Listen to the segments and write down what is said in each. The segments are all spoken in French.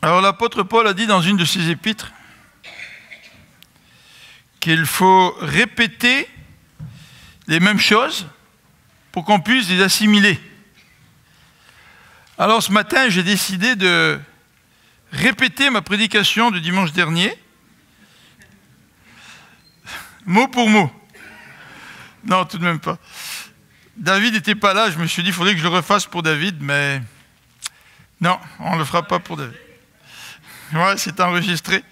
Alors l'apôtre Paul a dit dans une de ses épîtres qu'il faut répéter les mêmes choses pour qu'on puisse les assimiler. Alors ce matin, j'ai décidé de répéter ma prédication de dimanche dernier, mot pour mot. Non, tout de même pas. David n'était pas là, je me suis dit qu'il faudrait que je le refasse pour David, mais non, on ne le fera pas pour David. Ouais, c'est enregistré.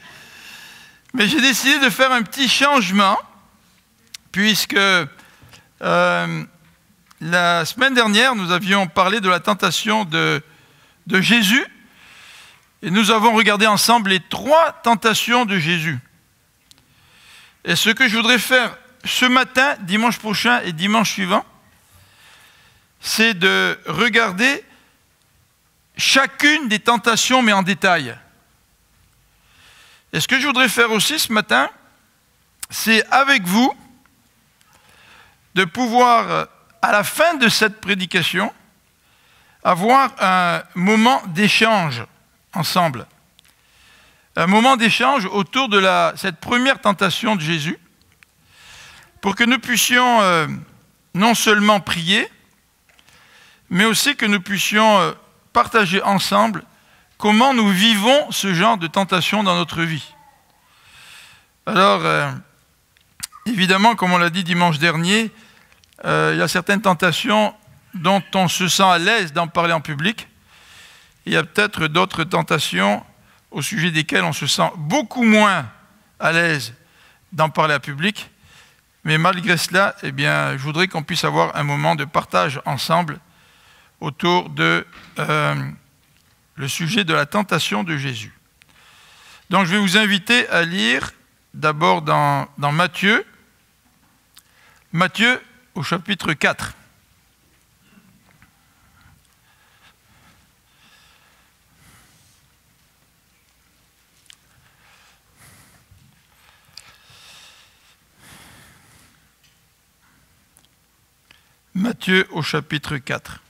Mais j'ai décidé de faire un petit changement, puisque la semaine dernière, nous avions parlé de la tentation de Jésus, et nous avons regardé ensemble les 3 tentations de Jésus. Et ce que je voudrais faire ce matin, dimanche prochain et dimanche suivant, c'est de regarder chacune des tentations, mais en détail. Et ce que je voudrais faire aussi ce matin, c'est avec vous de pouvoir, à la fin de cette prédication, avoir un moment d'échange ensemble. Un moment d'échange autour de cette première tentation de Jésus, pour que nous puissions non seulement prier, mais aussi que nous puissions partager ensemble comment nous vivons ce genre de tentation dans notre vie. Alors, évidemment, comme on l'a dit dimanche dernier, il y a certaines tentations dont on se sent à l'aise d'en parler en public. Il y a peut-être d'autres tentations au sujet desquelles on se sent beaucoup moins à l'aise d'en parler en public. Mais malgré cela, eh bien, je voudrais qu'on puisse avoir un moment de partage ensemble autour de le sujet de la tentation de Jésus. Donc je vais vous inviter à lire d'abord dans Matthieu au chapitre 4. Matthieu au chapitre 4.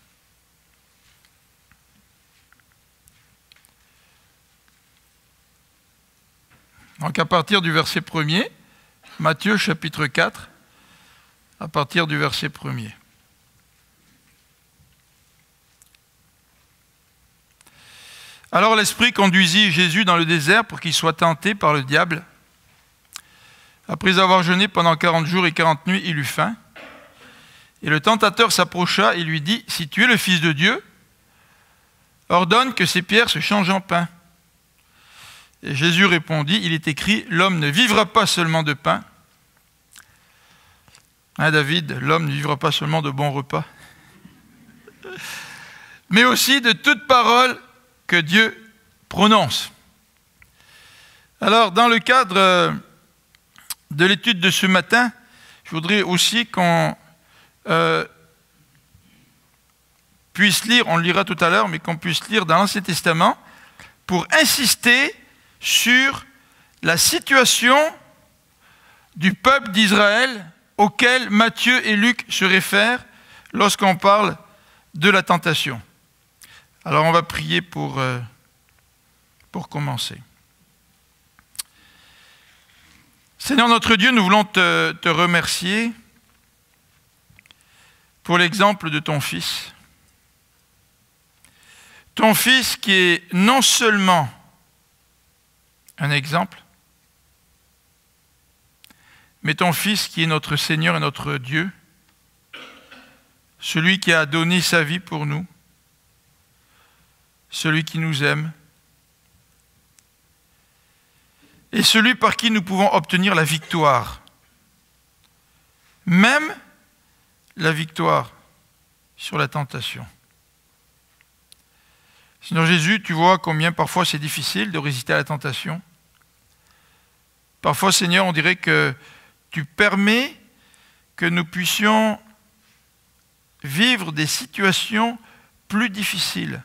Donc à partir du verset 1er, Matthieu chapitre 4, à partir du verset 1er. Alors l'Esprit conduisit Jésus dans le désert pour qu'il soit tenté par le diable. Après avoir jeûné pendant 40 jours et 40 nuits, il eut faim. Et le tentateur s'approcha et lui dit, « Si tu es le Fils de Dieu, ordonne que ces pierres se changent en pain. » Et Jésus répondit, « Il est écrit, l'homme ne vivra pas seulement de pain. » Hein, David, l'homme ne vivra pas seulement de bons repas, mais aussi de toute parole que Dieu prononce. Alors, dans le cadre de l'étude de ce matin, je voudrais aussi qu'on puisse lire, on le lira tout à l'heure, mais qu'on puisse lire dans l'Ancien Testament pour insister sur la situation du peuple d'Israël auquel Matthieu et Luc se réfèrent lorsqu'on parle de la tentation. Alors on va prier pour commencer. Seigneur notre Dieu, nous voulons te remercier pour l'exemple de ton Fils. Ton Fils qui est non seulement un exemple, mais ton Fils qui est notre Seigneur et notre Dieu, celui qui a donné sa vie pour nous, celui qui nous aime, et celui par qui nous pouvons obtenir la victoire, même la victoire sur la tentation. Seigneur Jésus, tu vois combien parfois c'est difficile de résister à la tentation. Parfois, Seigneur, on dirait que tu permets que nous puissions vivre des situations plus difficiles.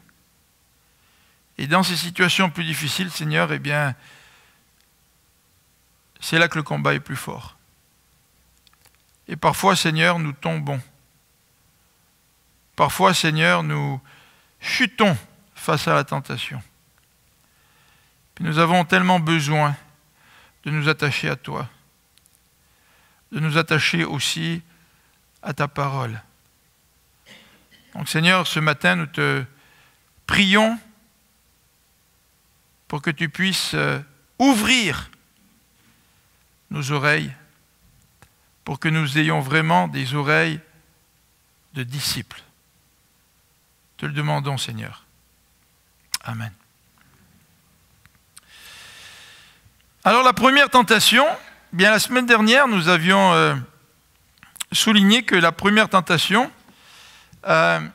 Et dans ces situations plus difficiles, Seigneur, eh bien, c'est là que le combat est plus fort. Et parfois, Seigneur, nous tombons. Parfois, Seigneur, nous chutons face à la tentation. Nous avons tellement besoin de nous attacher à toi, de nous attacher aussi à ta parole. Donc Seigneur, ce matin, nous te prions pour que tu puisses ouvrir nos oreilles, pour que nous ayons vraiment des oreilles de disciples. Te le demandons, Seigneur. Amen. Alors la première tentation, bien la semaine dernière, nous avions souligné que la première tentation, on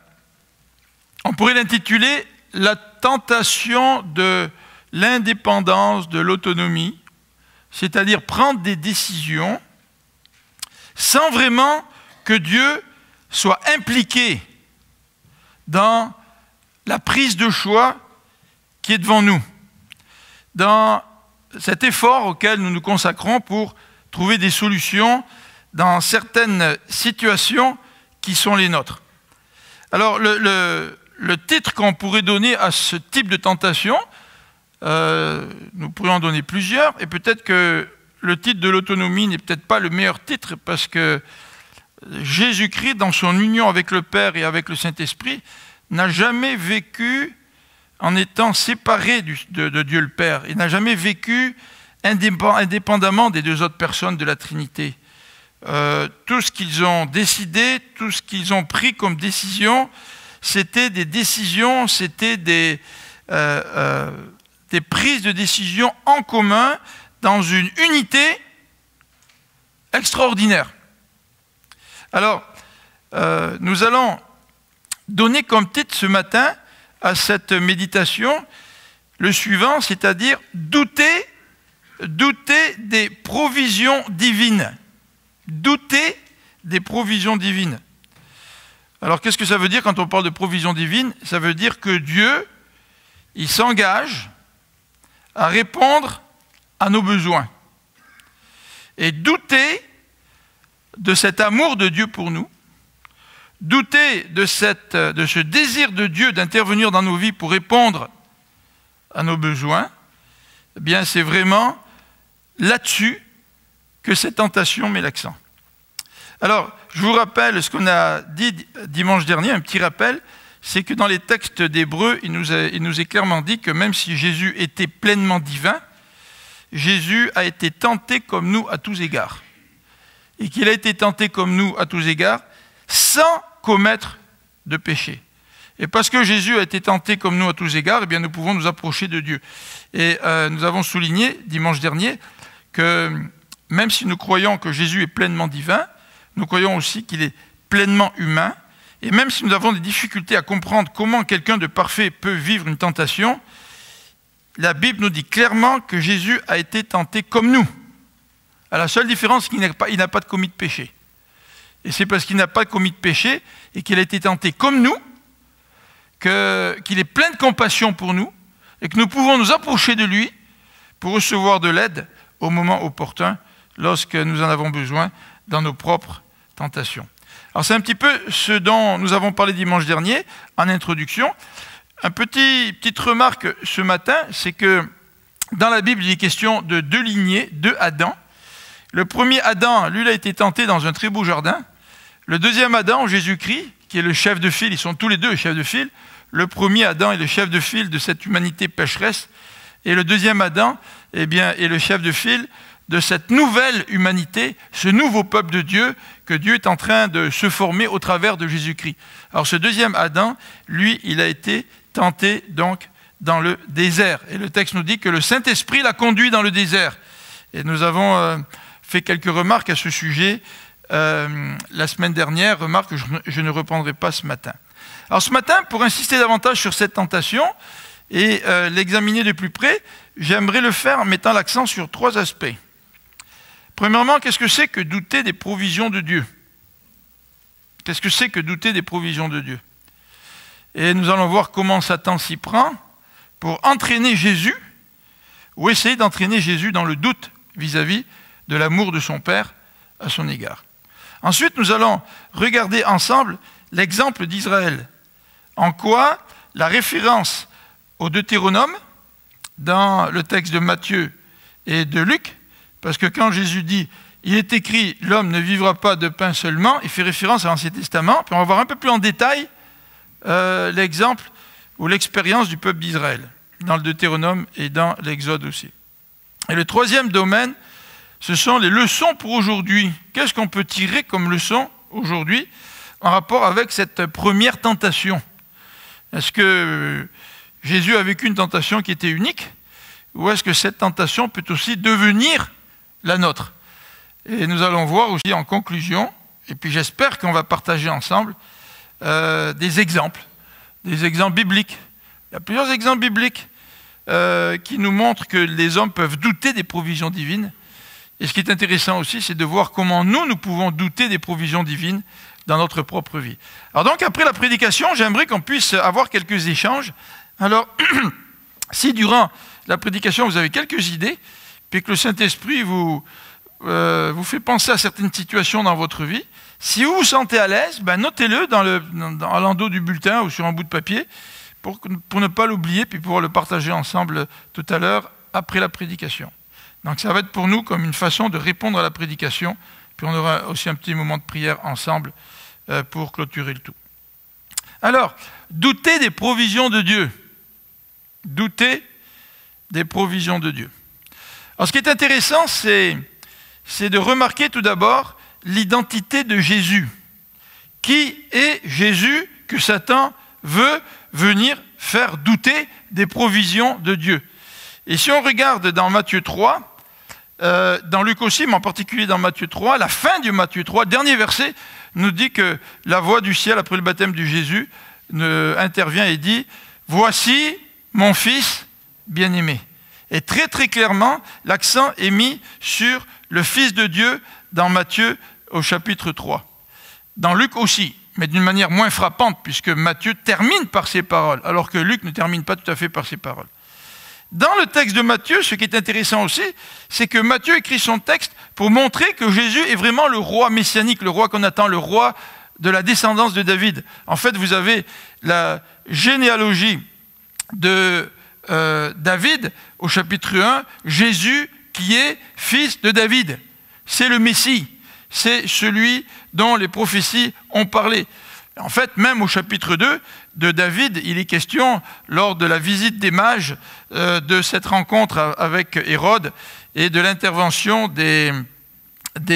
pourrait l'intituler la tentation de l'indépendance, de l'autonomie, c'est-à-dire prendre des décisions sans vraiment que Dieu soit impliqué dans la prise de choix qui est devant nous, dans cet effort auquel nous nous consacrons pour trouver des solutions dans certaines situations qui sont les nôtres. Alors, le titre qu'on pourrait donner à ce type de tentation, nous pourrions en donner plusieurs, et peut-être que le titre de l'autonomie n'est peut-être pas le meilleur titre, parce que Jésus-Christ, dans son union avec le Père et avec le Saint-Esprit, n'a jamais vécu en étant séparé de Dieu le Père. Il n'a jamais vécu indépendamment des deux autres personnes de la Trinité. Tout ce qu'ils ont décidé, tout ce qu'ils ont pris comme décision, c'était des décisions, c'était des prises de décision en commun dans une unité extraordinaire. Alors, nous allons donner comme titre ce matin à cette méditation le suivant, c'est-à-dire douter des provisions divines. Douter des provisions divines. Alors, qu'est-ce que ça veut dire quand on parle de provisions divines? Ça veut dire que Dieu, il s'engage à répondre à nos besoins. Et douter de cet amour de Dieu pour nous, douter de ce désir de Dieu d'intervenir dans nos vies pour répondre à nos besoins, eh bien, c'est vraiment là-dessus que cette tentation met l'accent. Alors, je vous rappelle ce qu'on a dit dimanche dernier, un petit rappel, c'est que dans les textes d'Hébreux, il nous est clairement dit que même si Jésus était pleinement divin, Jésus a été tenté comme nous à tous égards. Et qu'il a été tenté comme nous à tous égards, sans commettre de péché. Et parce que Jésus a été tenté comme nous à tous égards, eh bien nous pouvons nous approcher de Dieu. Et nous avons souligné dimanche dernier que même si nous croyons que Jésus est pleinement divin, nous croyons aussi qu'il est pleinement humain. Et même si nous avons des difficultés à comprendre comment quelqu'un de parfait peut vivre une tentation, la Bible nous dit clairement que Jésus a été tenté comme nous. À la seule différence, c'est qu'il n'a pas commis de péché. Et c'est parce qu'il n'a pas commis de péché et qu'il a été tenté comme nous, qu'il est plein de compassion pour nous et que nous pouvons nous approcher de lui pour recevoir de l'aide au moment opportun, lorsque nous en avons besoin dans nos propres tentations. Alors c'est un petit peu ce dont nous avons parlé dimanche dernier en introduction. Petite remarque ce matin, c'est que dans la Bible, il est question de deux lignées, deux Adam. Le premier Adam, lui, il a été tenté dans un très beau jardin. Le deuxième Adam, Jésus-Christ, qui est le chef de file, ils sont tous les deux chefs de file. Le premier Adam est le chef de file de cette humanité pécheresse. Et le deuxième Adam, eh bien, est le chef de file de cette nouvelle humanité, ce nouveau peuple de Dieu que Dieu est en train de se former au travers de Jésus-Christ. Alors ce deuxième Adam, lui, il a été tenté donc dans le désert. Et le texte nous dit que le Saint-Esprit l'a conduit dans le désert. Et nous avons fait quelques remarques à ce sujet la semaine dernière, remarques que je ne reprendrai pas ce matin. Alors ce matin, pour insister davantage sur cette tentation et l'examiner de plus près, j'aimerais le faire en mettant l'accent sur trois aspects. Premièrement, qu'est-ce que c'est que douter des provisions de Dieu? Qu'est-ce que c'est que douter des provisions de Dieu? Et nous allons voir comment Satan s'y prend pour entraîner Jésus, ou essayer d'entraîner Jésus dans le doute vis-à-vis de l'amour de son Père à son égard. Ensuite, nous allons regarder ensemble l'exemple d'Israël. En quoi la référence au Deutéronome dans le texte de Matthieu et de Luc, parce que quand Jésus dit « Il est écrit, l'homme ne vivra pas de pain seulement », il fait référence à l'Ancien Testament, puis on va voir un peu plus en détail l'exemple ou l'expérience du peuple d'Israël, dans le Deutéronome et dans l'Exode aussi. Et le troisième domaine, ce sont les leçons pour aujourd'hui. Qu'est-ce qu'on peut tirer comme leçon aujourd'hui en rapport avec cette première tentation? Est-ce que Jésus a vécu une tentation qui était unique, ou est-ce que cette tentation peut aussi devenir la nôtre? Et nous allons voir aussi en conclusion, et puis j'espère qu'on va partager ensemble des exemples bibliques. Il y a plusieurs exemples bibliques qui nous montrent que les hommes peuvent douter des provisions divines. Et ce qui est intéressant aussi, c'est de voir comment nous pouvons douter des provisions divines dans notre propre vie. Alors donc, après la prédication, j'aimerais qu'on puisse avoir quelques échanges. Alors, si durant la prédication, vous avez quelques idées, puis que le Saint-Esprit vous fait penser à certaines situations dans votre vie, si vous vous sentez à l'aise, notez-le à l'endos du bulletin ou sur un bout de papier pour ne pas l'oublier, puis pouvoir le partager ensemble tout à l'heure après la prédication. Donc ça va être pour nous comme une façon de répondre à la prédication, puis on aura aussi un petit moment de prière ensemble pour clôturer le tout. Alors, douter des provisions de Dieu. Douter des provisions de Dieu. Alors ce qui est intéressant, c'est de remarquer tout d'abord l'identité de Jésus. Qui est Jésus que Satan veut venir faire douter des provisions de Dieu? Et si on regarde dans Matthieu 3, dans Luc aussi, mais en particulier dans Matthieu 3, la fin du Matthieu 3, dernier verset, nous dit que la voix du ciel, après le baptême de Jésus, intervient et dit « Voici mon fils bien-aimé ». Et très très clairement, l'accent est mis sur le Fils de Dieu dans Matthieu au chapitre 3. Dans Luc aussi, mais d'une manière moins frappante, puisque Matthieu termine par ces paroles, alors que Luc ne termine pas tout à fait par ces paroles. Dans le texte de Matthieu, ce qui est intéressant aussi, c'est que Matthieu écrit son texte pour montrer que Jésus est vraiment le roi messianique, le roi qu'on attend, le roi de la descendance de David. En fait, vous avez la généalogie de David au chapitre 1, Jésus qui est fils de David. C'est le Messie, c'est celui dont les prophéties ont parlé. En fait, même au chapitre 2 de David, il est question, lors de la visite des mages, de cette rencontre avec Hérode et de l'intervention des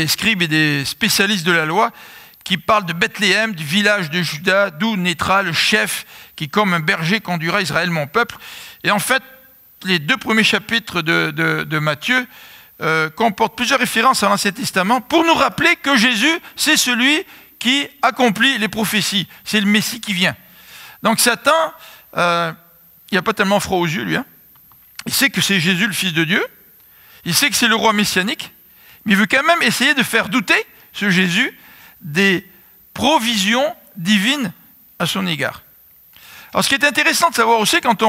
scribes et des spécialistes de la loi qui parlent de Bethléem, du village de Juda, d'où naîtra le chef qui, comme un berger, conduira Israël, mon peuple. Et en fait, les deux premiers chapitres de Matthieu comportent plusieurs références à l'Ancien Testament pour nous rappeler que Jésus, c'est celui qui accomplit les prophéties. C'est le Messie qui vient. Donc Satan, il n'a pas tellement froid aux yeux, lui. Il sait que c'est Jésus, le Fils de Dieu. Il sait que c'est le roi messianique. Mais il veut quand même essayer de faire douter ce Jésus des provisions divines à son égard. Alors ce qui est intéressant de savoir aussi, quand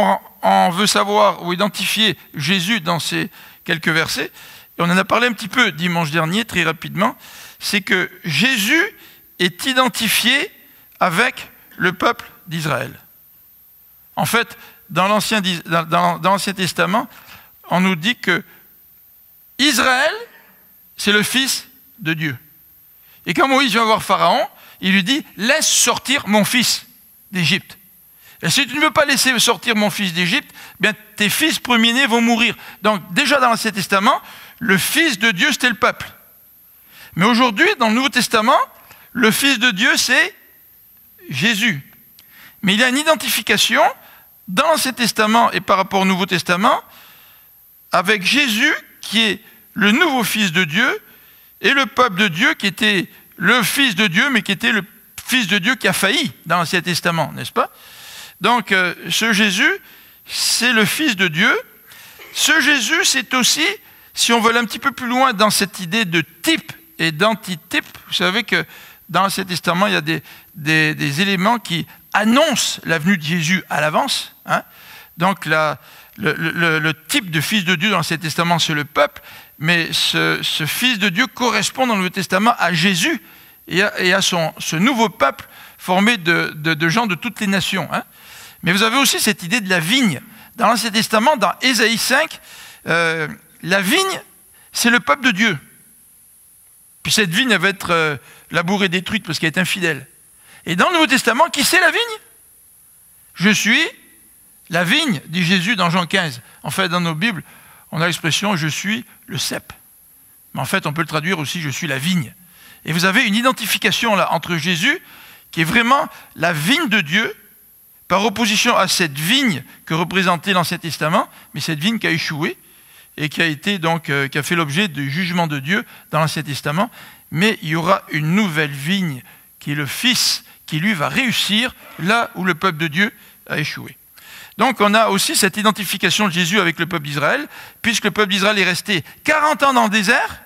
on veut savoir ou identifier Jésus dans ces quelques versets, et on en a parlé un petit peu dimanche dernier, très rapidement, c'est que Jésus est identifié avec le peuple d'Israël. En fait, dans l'Ancien Testament, on nous dit que Israël, c'est le fils de Dieu. Et quand Moïse vient voir Pharaon, il lui dit « Laisse sortir mon fils d'Égypte ». Et si tu ne veux pas laisser sortir mon fils d'Égypte, bien tes fils premiers-nés vont mourir. Donc déjà dans l'Ancien Testament, le fils de Dieu, c'était le peuple. Mais aujourd'hui, dans le Nouveau Testament, le fils de Dieu, c'est Jésus. Mais il y a une identification dans l'Ancien Testament et par rapport au Nouveau Testament avec Jésus qui est le nouveau fils de Dieu et le peuple de Dieu qui était le fils de Dieu mais qui était le fils de Dieu qui a failli dans l'Ancien Testament, n'est-ce pas? Donc ce Jésus, c'est le fils de Dieu. Ce Jésus, c'est aussi, si on veut aller un petit peu plus loin dans cette idée de type et d'antitype, vous savez que dans l'Ancien Testament, il y a des éléments qui annoncent la venue de Jésus à l'avance. Donc le type de fils de Dieu dans l'Ancien Testament, c'est le peuple, mais ce fils de Dieu correspond dans le Nouveau Testament à Jésus et à ce nouveau peuple formé de gens de toutes les nations. Mais vous avez aussi cette idée de la vigne Dans l'Ancien Testament, dans Ésaïe 5, la vigne, c'est le peuple de Dieu. Puis cette vigne, elle va être labourée, détruite parce qu'elle est infidèle. Et dans le Nouveau Testament, qui c'est la vigne? Je suis la vigne, dit Jésus dans Jean 15. En fait, dans nos Bibles, on a l'expression « je suis le cep ». Mais en fait, on peut le traduire aussi « je suis la vigne ». Et vous avez une identification là entre Jésus, qui est vraiment la vigne de Dieu, par opposition à cette vigne que représentait l'Ancien Testament, mais cette vigne qui a échoué et qui a été donc qui a fait l'objet du jugement de Dieu dans l'Ancien Testament. Mais il y aura une nouvelle vigne qui est le Fils, qui lui va réussir là où le peuple de Dieu a échoué. Donc on a aussi cette identification de Jésus avec le peuple d'Israël, puisque le peuple d'Israël est resté 40 ans dans le désert,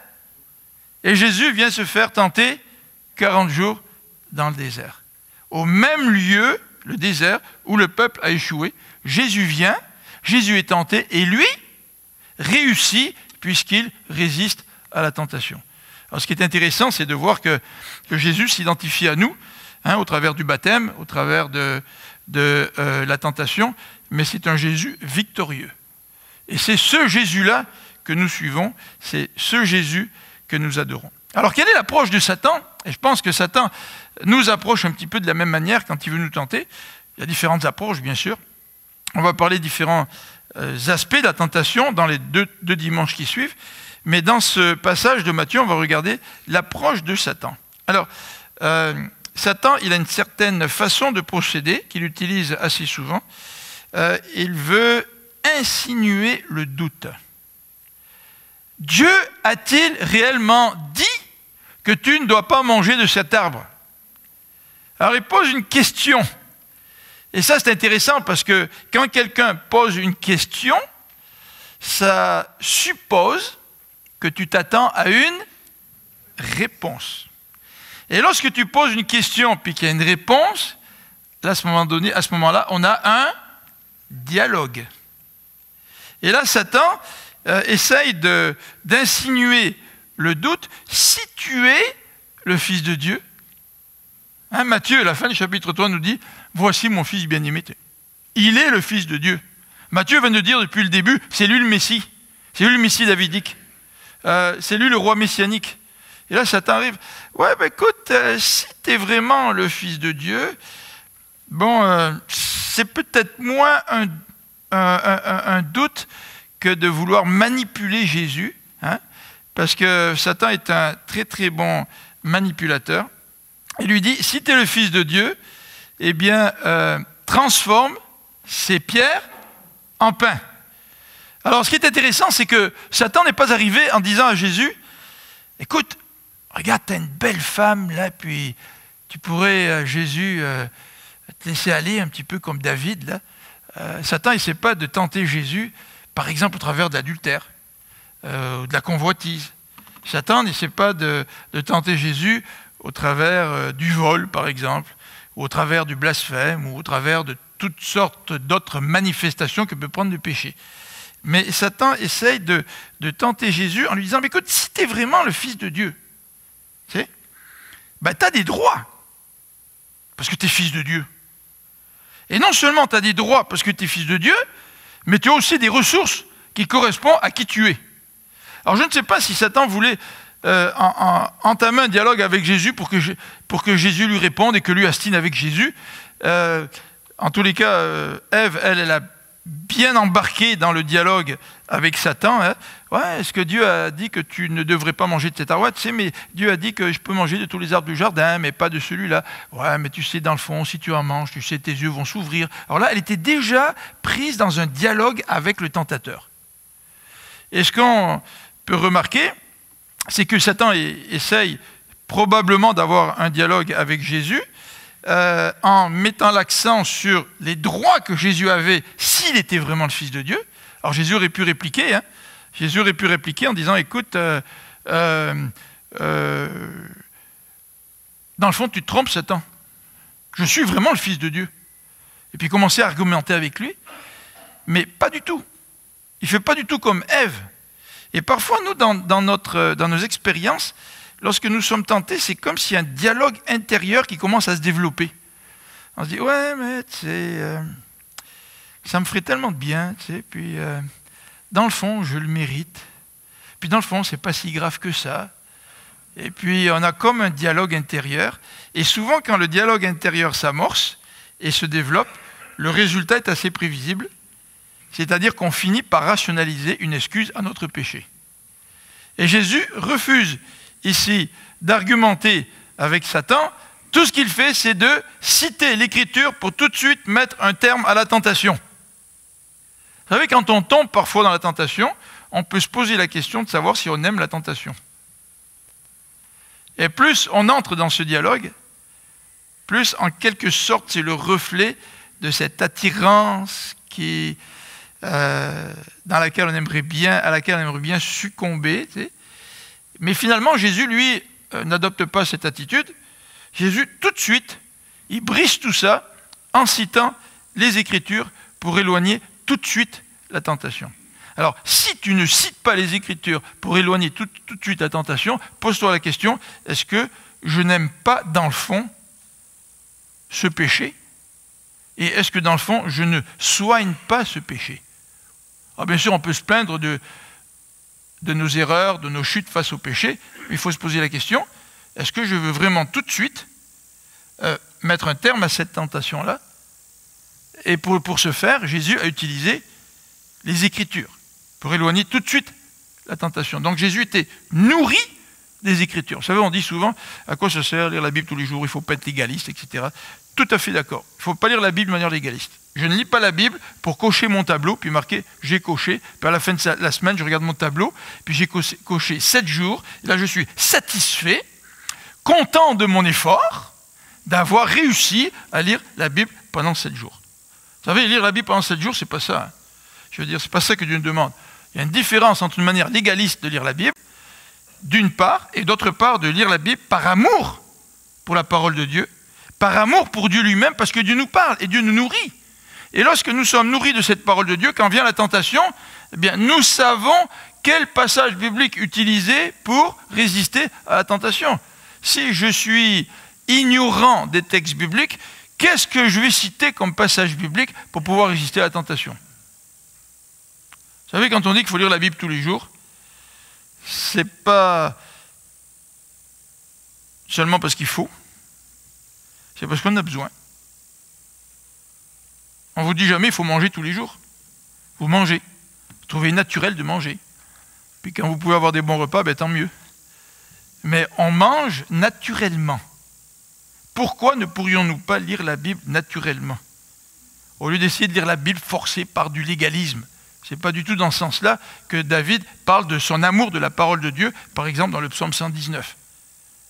et Jésus vient se faire tenter 40 jours dans le désert. Au même lieu, le désert, où le peuple a échoué, Jésus vient, Jésus est tenté, et lui réussit, puisqu'il résiste à la tentation. Alors ce qui est intéressant, c'est de voir que Jésus s'identifie à nous, au travers du baptême, au travers de la tentation, mais c'est un Jésus victorieux. Et c'est ce Jésus-là que nous suivons, c'est ce Jésus que nous adorons. Alors, quelle est l'approche de Satan? Et je pense que Satan nous approche un petit peu de la même manière quand il veut nous tenter. Il y a différentes approches, bien sûr. On va parler de différents aspects de la tentation dans les deux dimanches qui suivent. Mais dans ce passage de Matthieu, on va regarder l'approche de Satan. Alors, Satan, il a une certaine façon de procéder qu'il utilise assez souvent. Il veut insinuer le doute. Dieu a-t-il réellement dit que tu ne dois pas manger de cet arbre? Alors il pose une question. Et ça c'est intéressant parce que quand quelqu'un pose une question, ça suppose que tu t'attends à une réponse. Et lorsque tu poses une question puis qu'il y a une réponse, là, à ce moment-là, on a un dialogue. Et là, Satan essaye d'insinuer le doute. Si tu es le Fils de Dieu, Matthieu, à la fin du chapitre 3, nous dit « Voici mon Fils bien-aimé ». Il est le Fils de Dieu. Matthieu vient de dire depuis le début, c'est lui le Messie. C'est lui le Messie davidique. C'est lui le roi messianique. Et là, Satan arrive. Ouais, ben écoute, si tu es vraiment le Fils de Dieu, bon, c'est peut-être moins un doute que de vouloir manipuler Jésus, parce que Satan est un très très bon manipulateur. Il lui dit, si tu es le Fils de Dieu, eh bien, transforme ces pierres en pain. Alors, ce qui est intéressant, c'est que Satan n'est pas arrivé en disant à Jésus, écoute, regarde, tu as une belle femme, là, puis tu pourrais, Jésus, te laisser aller un petit peu comme David, là. Satan, il n'essaie pas de tenter Jésus, par exemple, au travers de l'adultère, ou de la convoitise. Satan n'essaie pas de tenter Jésus au travers du vol, par exemple, ou au travers du blasphème, ou au travers de toutes sortes d'autres manifestations que peut prendre le péché. Mais Satan essaye de tenter Jésus en lui disant, mais écoute, si tu es vraiment le Fils de Dieu, tu sais, ben, tu as des droits, parce que tu es Fils de Dieu. Et non seulement tu as des droits parce que tu es Fils de Dieu, mais tu as aussi des ressources qui correspondent à qui tu es. Alors je ne sais pas si Satan voulait entamer un dialogue avec Jésus pour que Jésus lui réponde et que lui astine avec Jésus. En tous les cas, Ève, elle a bien embarqué dans le dialogue avec Satan. Ouais, est-ce que Dieu a dit que tu ne devrais pas manger de cet arbre? Tu sais, mais Dieu a dit que je peux manger de tous les arbres du jardin, mais pas de celui-là. Ouais, mais tu sais, dans le fond, si tu en manges, tu sais, tes yeux vont s'ouvrir. Alors là, elle était déjà prise dans un dialogue avec le tentateur. Et ce qu'on peut remarquer, c'est que Satan essaye probablement d'avoir un dialogue avec Jésus, en mettant l'accent sur les droits que Jésus avait s'il était vraiment le Fils de Dieu. Alors Jésus aurait pu répliquer, Jésus aurait pu répliquer en disant, écoute, dans le fond, tu te trompes, Satan. Je suis vraiment le Fils de Dieu. Et puis commencer à argumenter avec lui. Mais pas du tout. Il ne fait pas du tout comme Ève. Et parfois, nous, dans nos expériences, lorsque nous sommes tentés, c'est comme s'il y a un dialogue intérieur qui commence à se développer. On se dit, ouais, mais tu sais, ça me ferait tellement de bien, tu sais, puis dans le fond, je le mérite. Puis dans le fond, c'est pas si grave que ça. Et puis on a comme un dialogue intérieur. Et souvent, quand le dialogue intérieur s'amorce et se développe, le résultat est assez prévisible. C'est-à-dire qu'on finit par rationaliser une excuse à notre péché. Et Jésus refuse ici d'argumenter avec Satan. Tout ce qu'il fait, c'est de citer l'Écriture pour tout de suite mettre un terme à la tentation. Vous savez, quand on tombe parfois dans la tentation, on peut se poser la question de savoir si on aime la tentation. Et plus on entre dans ce dialogue, plus en quelque sorte c'est le reflet de cette attirance dans laquelle on aimerait bien succomber. Tu sais. Mais finalement, Jésus, lui, n'adopte pas cette attitude. Jésus, tout de suite, il brise tout ça en citant les Écritures pour éloigner tout de suite la tentation. Alors, si tu ne cites pas les Écritures pour éloigner tout de suite la tentation, pose-toi la question, est-ce que je n'aime pas, dans le fond, ce péché? Et est-ce que, dans le fond, je ne soigne pas ce péché? Alors, bien sûr, on peut se plaindre de nos erreurs, de nos chutes face au péché, mais il faut se poser la question, est-ce que je veux vraiment tout de suite mettre un terme à cette tentation-là? Et pour ce faire, Jésus a utilisé les Écritures, pour éloigner tout de suite la tentation. Donc Jésus était nourri des Écritures. Vous savez, on dit souvent, à quoi ça sert lire la Bible tous les jours, il ne faut pas être légaliste, etc. Tout à fait d'accord. Il ne faut pas lire la Bible de manière légaliste. Je ne lis pas la Bible pour cocher mon tableau, puis marquer « j'ai coché », puis à la fin de la semaine, je regarde mon tableau, puis j'ai coché 7 jours, et là je suis satisfait, content de mon effort, d'avoir réussi à lire la Bible pendant 7 jours. Vous savez, lire la Bible pendant 7 jours, c'est pas ça. Hein. Je veux dire, c'est pas ça que Dieu nous demande. Il y a une différence entre une manière légaliste de lire la Bible, d'une part, et d'autre part, de lire la Bible par amour pour la parole de Dieu, par amour pour Dieu lui-même, parce que Dieu nous parle et Dieu nous nourrit. Et lorsque nous sommes nourris de cette parole de Dieu, quand vient la tentation, eh bien, nous savons quel passage biblique utiliser pour résister à la tentation. Si je suis ignorant des textes bibliques, qu'est-ce que je vais citer comme passage biblique pour pouvoir résister à la tentation? Vous savez, quand on dit qu'il faut lire la Bible tous les jours, c'est pas seulement parce qu'il faut, c'est parce qu'on a besoin. On ne vous dit jamais qu'il faut manger tous les jours. Vous mangez. Vous trouvez naturel de manger. Puis quand vous pouvez avoir des bons repas, ben, tant mieux. Mais on mange naturellement. Pourquoi ne pourrions-nous pas lire la Bible naturellement? Au lieu d'essayer de lire la Bible forcée par du légalisme. Ce n'est pas du tout dans ce sens-là que David parle de son amour de la parole de Dieu, par exemple dans le psaume 119.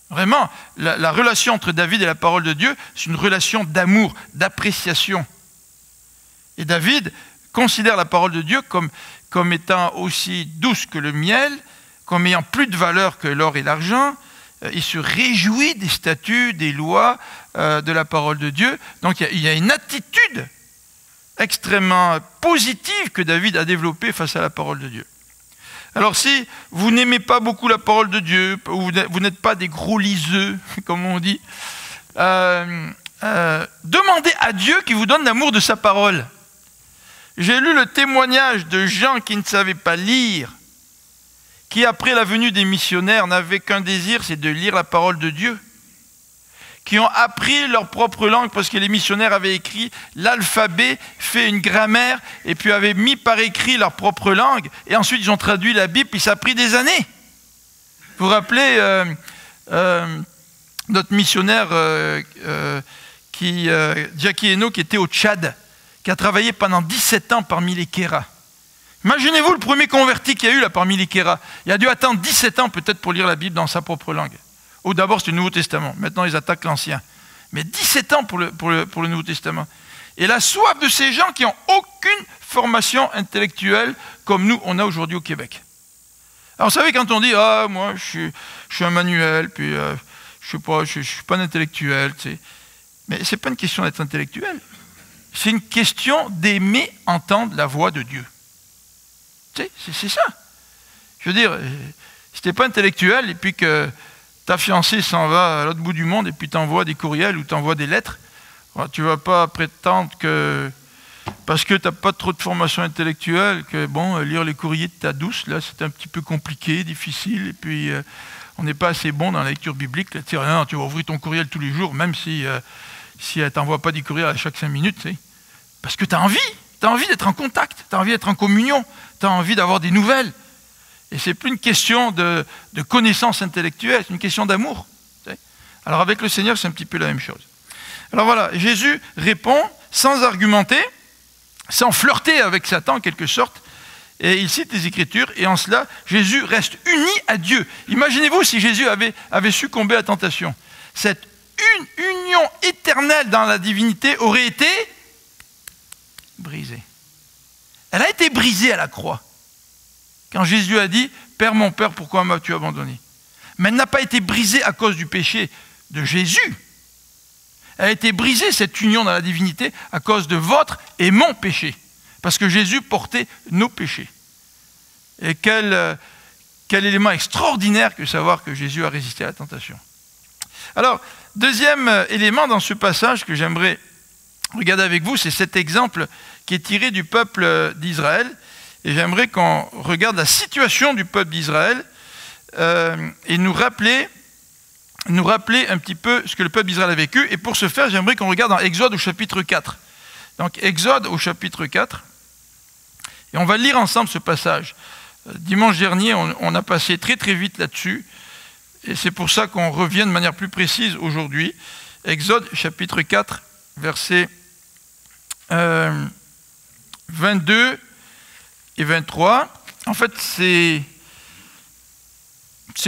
Vraiment, la relation entre David et la parole de Dieu, c'est une relation d'amour, d'appréciation. Et David considère la parole de Dieu comme étant aussi douce que le miel, comme ayant plus de valeur que l'or et l'argent. Il se réjouit des statuts, des lois de la parole de Dieu. Donc il y a une attitude extrêmement positive que David a développée face à la parole de Dieu. Alors si vous n'aimez pas beaucoup la parole de Dieu, ou vous n'êtes pas des gros liseux, comme on dit, demandez à Dieu qui vous donne l'amour de sa parole. J'ai lu le témoignage de gens qui ne savaient pas lire, qui après la venue des missionnaires n'avaient qu'un désir, c'est de lire la parole de Dieu, qui ont appris leur propre langue parce que les missionnaires avaient écrit l'alphabet, fait une grammaire, et puis avaient mis par écrit leur propre langue, et ensuite ils ont traduit la Bible, puis ça a pris des années. Vous vous rappelez notre missionnaire Jackie Eno, qui était au Tchad, qui a travaillé pendant 17 ans parmi les Kéras. Imaginez-vous le premier converti qu'il y a eu là parmi les Kéras. Il a dû attendre 17 ans peut-être pour lire la Bible dans sa propre langue. Ou d'abord c'était le Nouveau Testament, maintenant ils attaquent l'Ancien. Mais 17 ans pour le Nouveau Testament. Et la soif de ces gens qui n'ont aucune formation intellectuelle comme nous on a aujourd'hui au Québec. Alors vous savez quand on dit « Ah, moi je suis un manuel, puis je ne suis pas un intellectuel », tu sais. Mais ce n'est pas une question d'être intellectuel. C'est une question d'aimer entendre la voix de Dieu. Tu sais, c'est ça. Je veux dire, si tu n'es pas intellectuel et puis que ta fiancée s'en va à l'autre bout du monde et puis t'envoie des courriels ou t'envoie des lettres, tu ne vas pas prétendre que parce que tu n'as pas trop de formation intellectuelle, que bon, lire les courriers de ta douce, là, c'est un petit peu compliqué, difficile, et puis on n'est pas assez bon dans la lecture biblique. Là, non, tu vas ouvrir ton courriel tous les jours, même si elle ne t'envoie pas du courriel à chaque 5 minutes, tu sais, parce que tu as envie d'être en contact, tu as envie d'être en communion, tu as envie d'avoir des nouvelles. Et ce n'est plus une question de connaissance intellectuelle, c'est une question d'amour. Tu sais. Alors avec le Seigneur, c'est un petit peu la même chose. Alors voilà, Jésus répond sans argumenter, sans flirter avec Satan en quelque sorte, et il cite les Écritures, et en cela, Jésus reste uni à Dieu. Imaginez-vous si Jésus avait succombé à la tentation. Cette union éternelle dans la divinité aurait été brisée. Elle a été brisée à la croix. Quand Jésus a dit « Père, mon Père, pourquoi m'as-tu abandonné ?» Mais elle n'a pas été brisée à cause du péché de Jésus. Elle a été brisée, cette union dans la divinité, à cause de votre et mon péché. Parce que Jésus portait nos péchés. Et quel élément extraordinaire que savoir que Jésus a résisté à la tentation. Alors, deuxième élément dans ce passage que j'aimerais regarder avec vous, c'est cet exemple qui est tiré du peuple d'Israël. Et j'aimerais qu'on regarde la situation du peuple d'Israël et nous rappeler un petit peu ce que le peuple d'Israël a vécu. Et pour ce faire, j'aimerais qu'on regarde dans Exode au chapitre 4. Donc Exode au chapitre 4. Et on va lire ensemble ce passage. Dimanche dernier, on a passé très très vite là-dessus. Et c'est pour ça qu'on revient de manière plus précise aujourd'hui. Exode chapitre 4, versets 22 et 23. En fait, c'est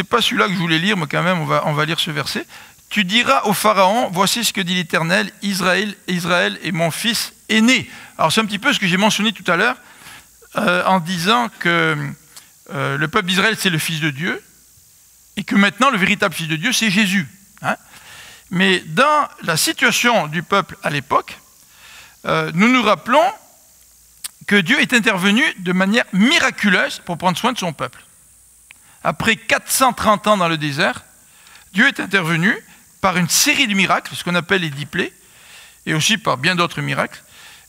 pas celui-là que je voulais lire, mais quand même, on va lire ce verset. Tu diras au Pharaon, voici ce que dit l'Éternel, Israël est mon fils aîné. Alors c'est un petit peu ce que j'ai mentionné tout à l'heure, en disant que le peuple d'Israël, c'est le fils de Dieu, et que maintenant, le véritable fils de Dieu, c'est Jésus. Hein. Mais dans la situation du peuple à l'époque, nous nous rappelons que Dieu est intervenu de manière miraculeuse pour prendre soin de son peuple. Après 430 ans dans le désert, Dieu est intervenu par une série de miracles, ce qu'on appelle les 10 plaies, et aussi par bien d'autres miracles,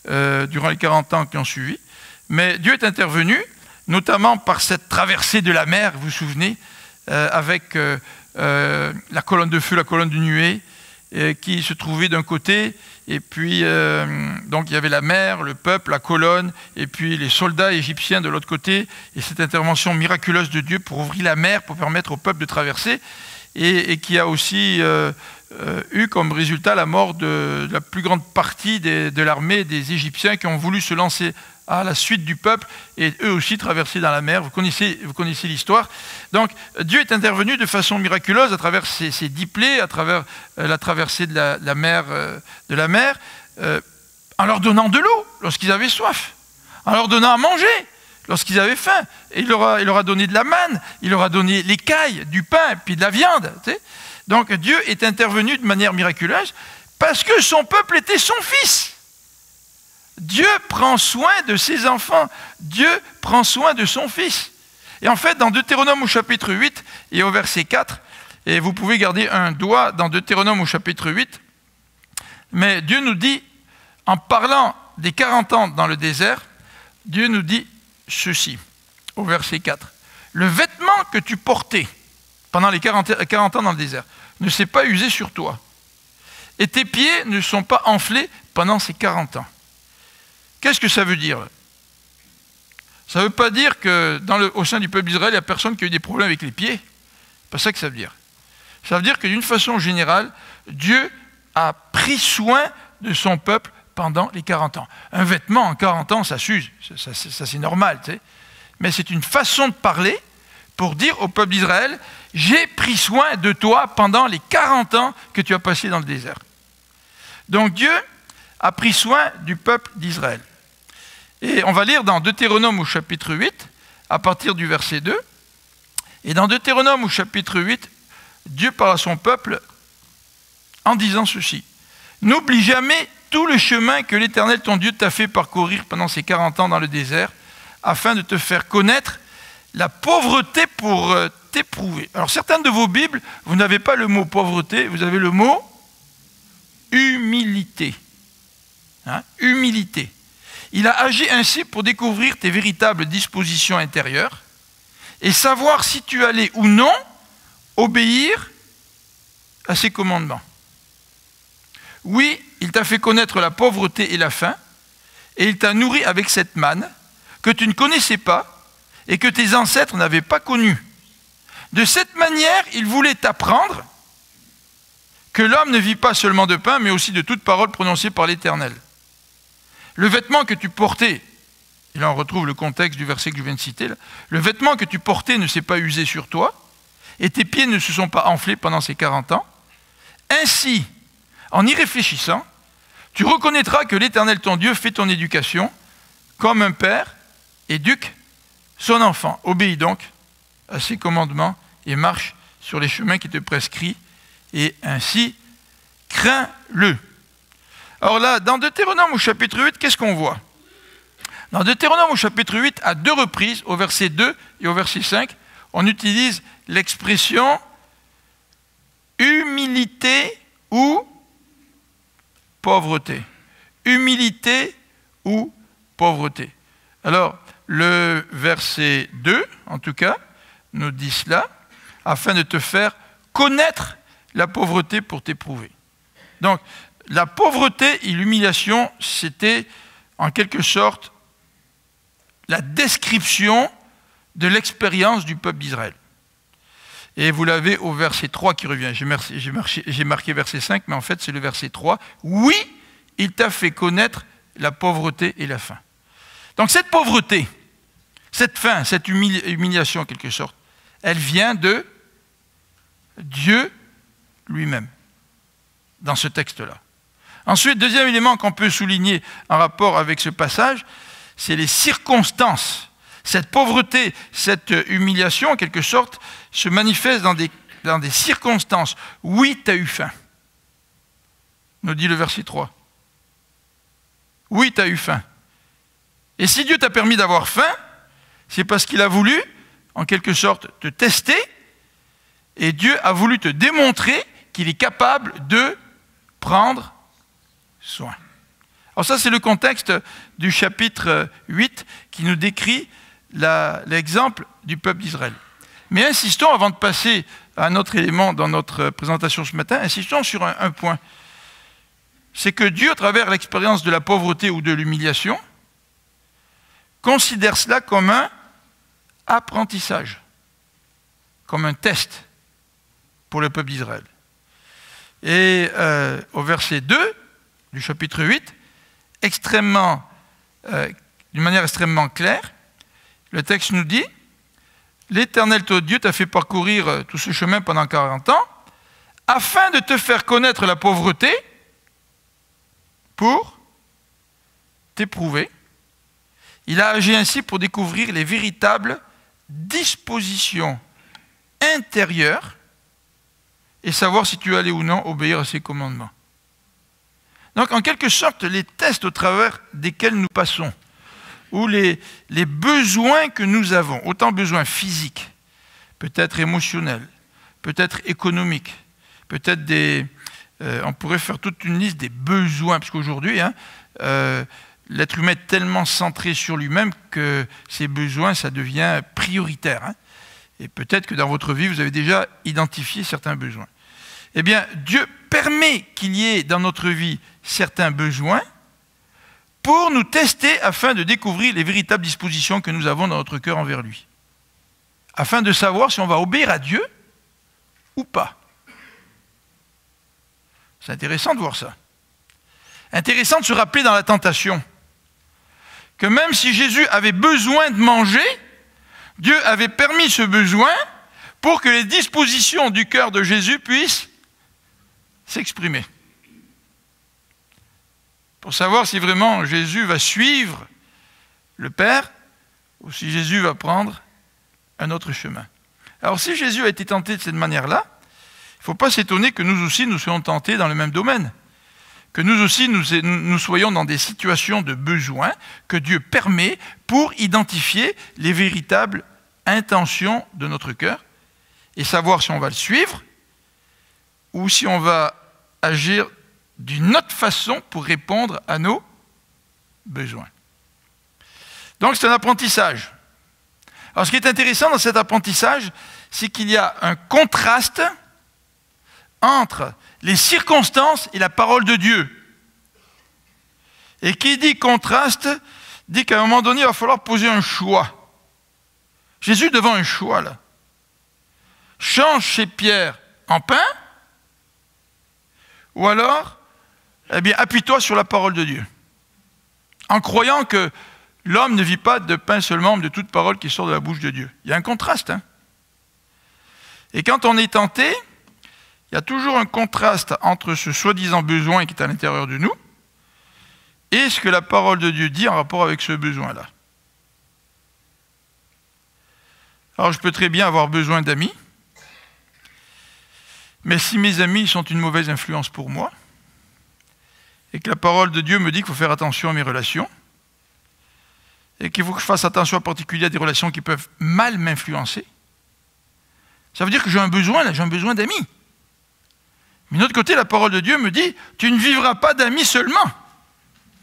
durant les 40 ans qui ont suivi. Mais Dieu est intervenu, notamment par cette traversée de la mer, vous vous souvenez, avec la colonne de feu, la colonne de nuée, qui se trouvait d'un côté, et puis donc il y avait la mer, le peuple, la colonne, et puis les soldats égyptiens de l'autre côté, et cette intervention miraculeuse de Dieu pour ouvrir la mer, pour permettre au peuple de traverser, et qui a aussi eu comme résultat la mort de la plus grande partie de l'armée des Égyptiens qui ont voulu se lancer à la suite du peuple et eux aussi traverser dans la mer. Vous connaissez l'histoire. Donc Dieu est intervenu de façon miraculeuse à travers ces 10 plaies, à travers la traversée de la mer, en leur donnant de l'eau lorsqu'ils avaient soif, en leur donnant à manger lorsqu'ils avaient faim. Et il leur a donné de la manne, il leur a donné l'écaille, du pain et puis de la viande. Tu sais. Donc Dieu est intervenu de manière miraculeuse parce que son peuple était son fils. Dieu prend soin de ses enfants. Dieu prend soin de son fils. Et en fait, dans Deutéronome au chapitre 8 et au verset 4, et vous pouvez garder un doigt dans Deutéronome au chapitre 8, mais Dieu nous dit, en parlant des 40 ans dans le désert, Dieu nous dit ceci, au verset 4. Le vêtement que tu portais pendant les 40 ans dans le désert ne s'est pas usé sur toi. Et tes pieds ne sont pas enflés pendant ces 40 ans. Qu'est-ce que ça veut dire? Ça ne veut pas dire qu'au sein du peuple d'Israël, il n'y a personne qui a eu des problèmes avec les pieds. C'est pas ça que ça veut dire. Ça veut dire que d'une façon générale, Dieu a pris soin de son peuple pendant les 40 ans. Un vêtement en 40 ans, ça s'use. Ça c'est normal. Tu sais. Mais c'est une façon de parler pour dire au peuple d'Israël, j'ai pris soin de toi pendant les 40 ans que tu as passé dans le désert. Donc Dieu a pris soin du peuple d'Israël. Et on va lire dans Deutéronome au chapitre 8, à partir du verset 2. Et dans Deutéronome au chapitre 8, Dieu parle à son peuple en disant ceci. N'oublie jamais tout le chemin que l'Éternel ton Dieu t'a fait parcourir pendant ces 40 ans dans le désert, afin de te faire connaître la pauvreté pour t'éprouver. Alors certaines de vos Bibles, vous n'avez pas le mot pauvreté, vous avez le mot humilité. Hein, humilité. Il a agi ainsi pour découvrir tes véritables dispositions intérieures et savoir si tu allais ou non obéir à ses commandements. Oui, il t'a fait connaître la pauvreté et la faim, et il t'a nourri avec cette manne que tu ne connaissais pas et que tes ancêtres n'avaient pas connue. De cette manière, il voulait t'apprendre que l'homme ne vit pas seulement de pain, mais aussi de toute parole prononcée par l'Éternel. Le vêtement que tu portais, et là on retrouve le contexte du verset que je viens de citer, là, le vêtement que tu portais ne s'est pas usé sur toi, et tes pieds ne se sont pas enflés pendant ces 40 ans. Ainsi, en y réfléchissant, tu reconnaîtras que l'Éternel ton Dieu fait ton éducation comme un père éduque son enfant. Obéis donc à ses commandements et marche sur les chemins qui te prescrit, et ainsi crains-le. Alors là, dans Deutéronome au chapitre 8, qu'est-ce qu'on voit? Dans Deutéronome au chapitre 8, à 2 reprises, au verset 2 et au verset 5, on utilise l'expression humilité ou pauvreté. Humilité ou pauvreté. Alors, le verset 2, en tout cas, nous dit cela, afin de te faire connaître la pauvreté pour t'éprouver. Donc, la pauvreté et l'humiliation, c'était en quelque sorte la description de l'expérience du peuple d'Israël. Et vous l'avez au verset 3 qui revient. J'ai marqué verset 5, mais en fait c'est le verset 3. Oui, il t'a fait connaître la pauvreté et la faim. Donc cette pauvreté, cette faim, cette humiliation en quelque sorte, elle vient de Dieu lui-même, dans ce texte-là. Ensuite, deuxième élément qu'on peut souligner en rapport avec ce passage, c'est les circonstances. Cette pauvreté, cette humiliation, en quelque sorte, se manifeste dans des circonstances. Oui, tu as eu faim, nous dit le verset 3. Oui, tu as eu faim. Et si Dieu t'a permis d'avoir faim, c'est parce qu'il a voulu, en quelque sorte, te tester, et Dieu a voulu te démontrer qu'il est capable de prendre soin. Alors ça, c'est le contexte du chapitre 8 qui nous décrit l'exemple du peuple d'Israël. Mais insistons, avant de passer à un autre élément dans notre présentation ce matin, insistons sur un point. C'est que Dieu, à travers l'expérience de la pauvreté ou de l'humiliation, considère cela comme un apprentissage, comme un test pour le peuple d'Israël. Et au verset 2 du chapitre 8, d'une manière extrêmement claire, le texte nous dit « L'Éternel ton Dieu t'a fait parcourir tout ce chemin pendant 40 ans, afin de te faire connaître la pauvreté, pour t'éprouver. Il a agi ainsi pour découvrir les véritables dispositions intérieures et savoir si tu allais ou non obéir à ses commandements. » Donc, en quelque sorte, les tests au travers desquels nous passons, ou les besoins que nous avons, autant besoins physiques, peut-être émotionnels, peut-être économiques, peut-être on pourrait faire toute une liste des besoins, parce qu'aujourd'hui, l'être humain est tellement centré sur lui-même que ses besoins, ça devient prioritaire. Et peut-être que dans votre vie, vous avez déjà identifié certains besoins. Eh bien, Dieu permet qu'il y ait dans notre vie certains besoins pour nous tester afin de découvrir les véritables dispositions que nous avons dans notre cœur envers lui. Afin de savoir si on va obéir à Dieu ou pas. C'est intéressant de voir ça. Intéressant de se rappeler dans la tentation que même si Jésus avait besoin de manger, Dieu avait permis ce besoin pour que les dispositions du cœur de Jésus puissent s'exprimer. Pour savoir si vraiment Jésus va suivre le Père ou si Jésus va prendre un autre chemin. Alors si Jésus a été tenté de cette manière-là, il ne faut pas s'étonner que nous aussi nous soyons tentés dans le même domaine. Que nous aussi nous soyons dans des situations de besoin que Dieu permet pour identifier les véritables intentions de notre cœur et savoir si on va le suivre ou si on va agir d'une autre façon pour répondre à nos besoins. Donc c'est un apprentissage. Alors ce qui est intéressant dans cet apprentissage, c'est qu'il y a un contraste entre les circonstances et la parole de Dieu. Et qui dit contraste, dit qu'à un moment donné, il va falloir poser un choix. Jésus devant un choix, là. Change ces pierres en pain, ou alors, eh bien, appuie-toi sur la parole de Dieu. En croyant que l'homme ne vit pas de pain seulement, mais de toute parole qui sort de la bouche de Dieu. Il y a un contraste, hein. Et quand on est tenté, il y a toujours un contraste entre ce soi-disant besoin qui est à l'intérieur de nous et ce que la parole de Dieu dit en rapport avec ce besoin-là. Alors je peux très bien avoir besoin d'amis, mais si mes amis sont une mauvaise influence pour moi, et que la parole de Dieu me dit qu'il faut faire attention à mes relations, et qu'il faut que je fasse attention en particulier à des relations qui peuvent mal m'influencer, ça veut dire que j'ai un besoin, là, j'ai un besoin d'amis. Mais d'un autre côté, la parole de Dieu me dit, tu ne vivras pas d'amis seulement.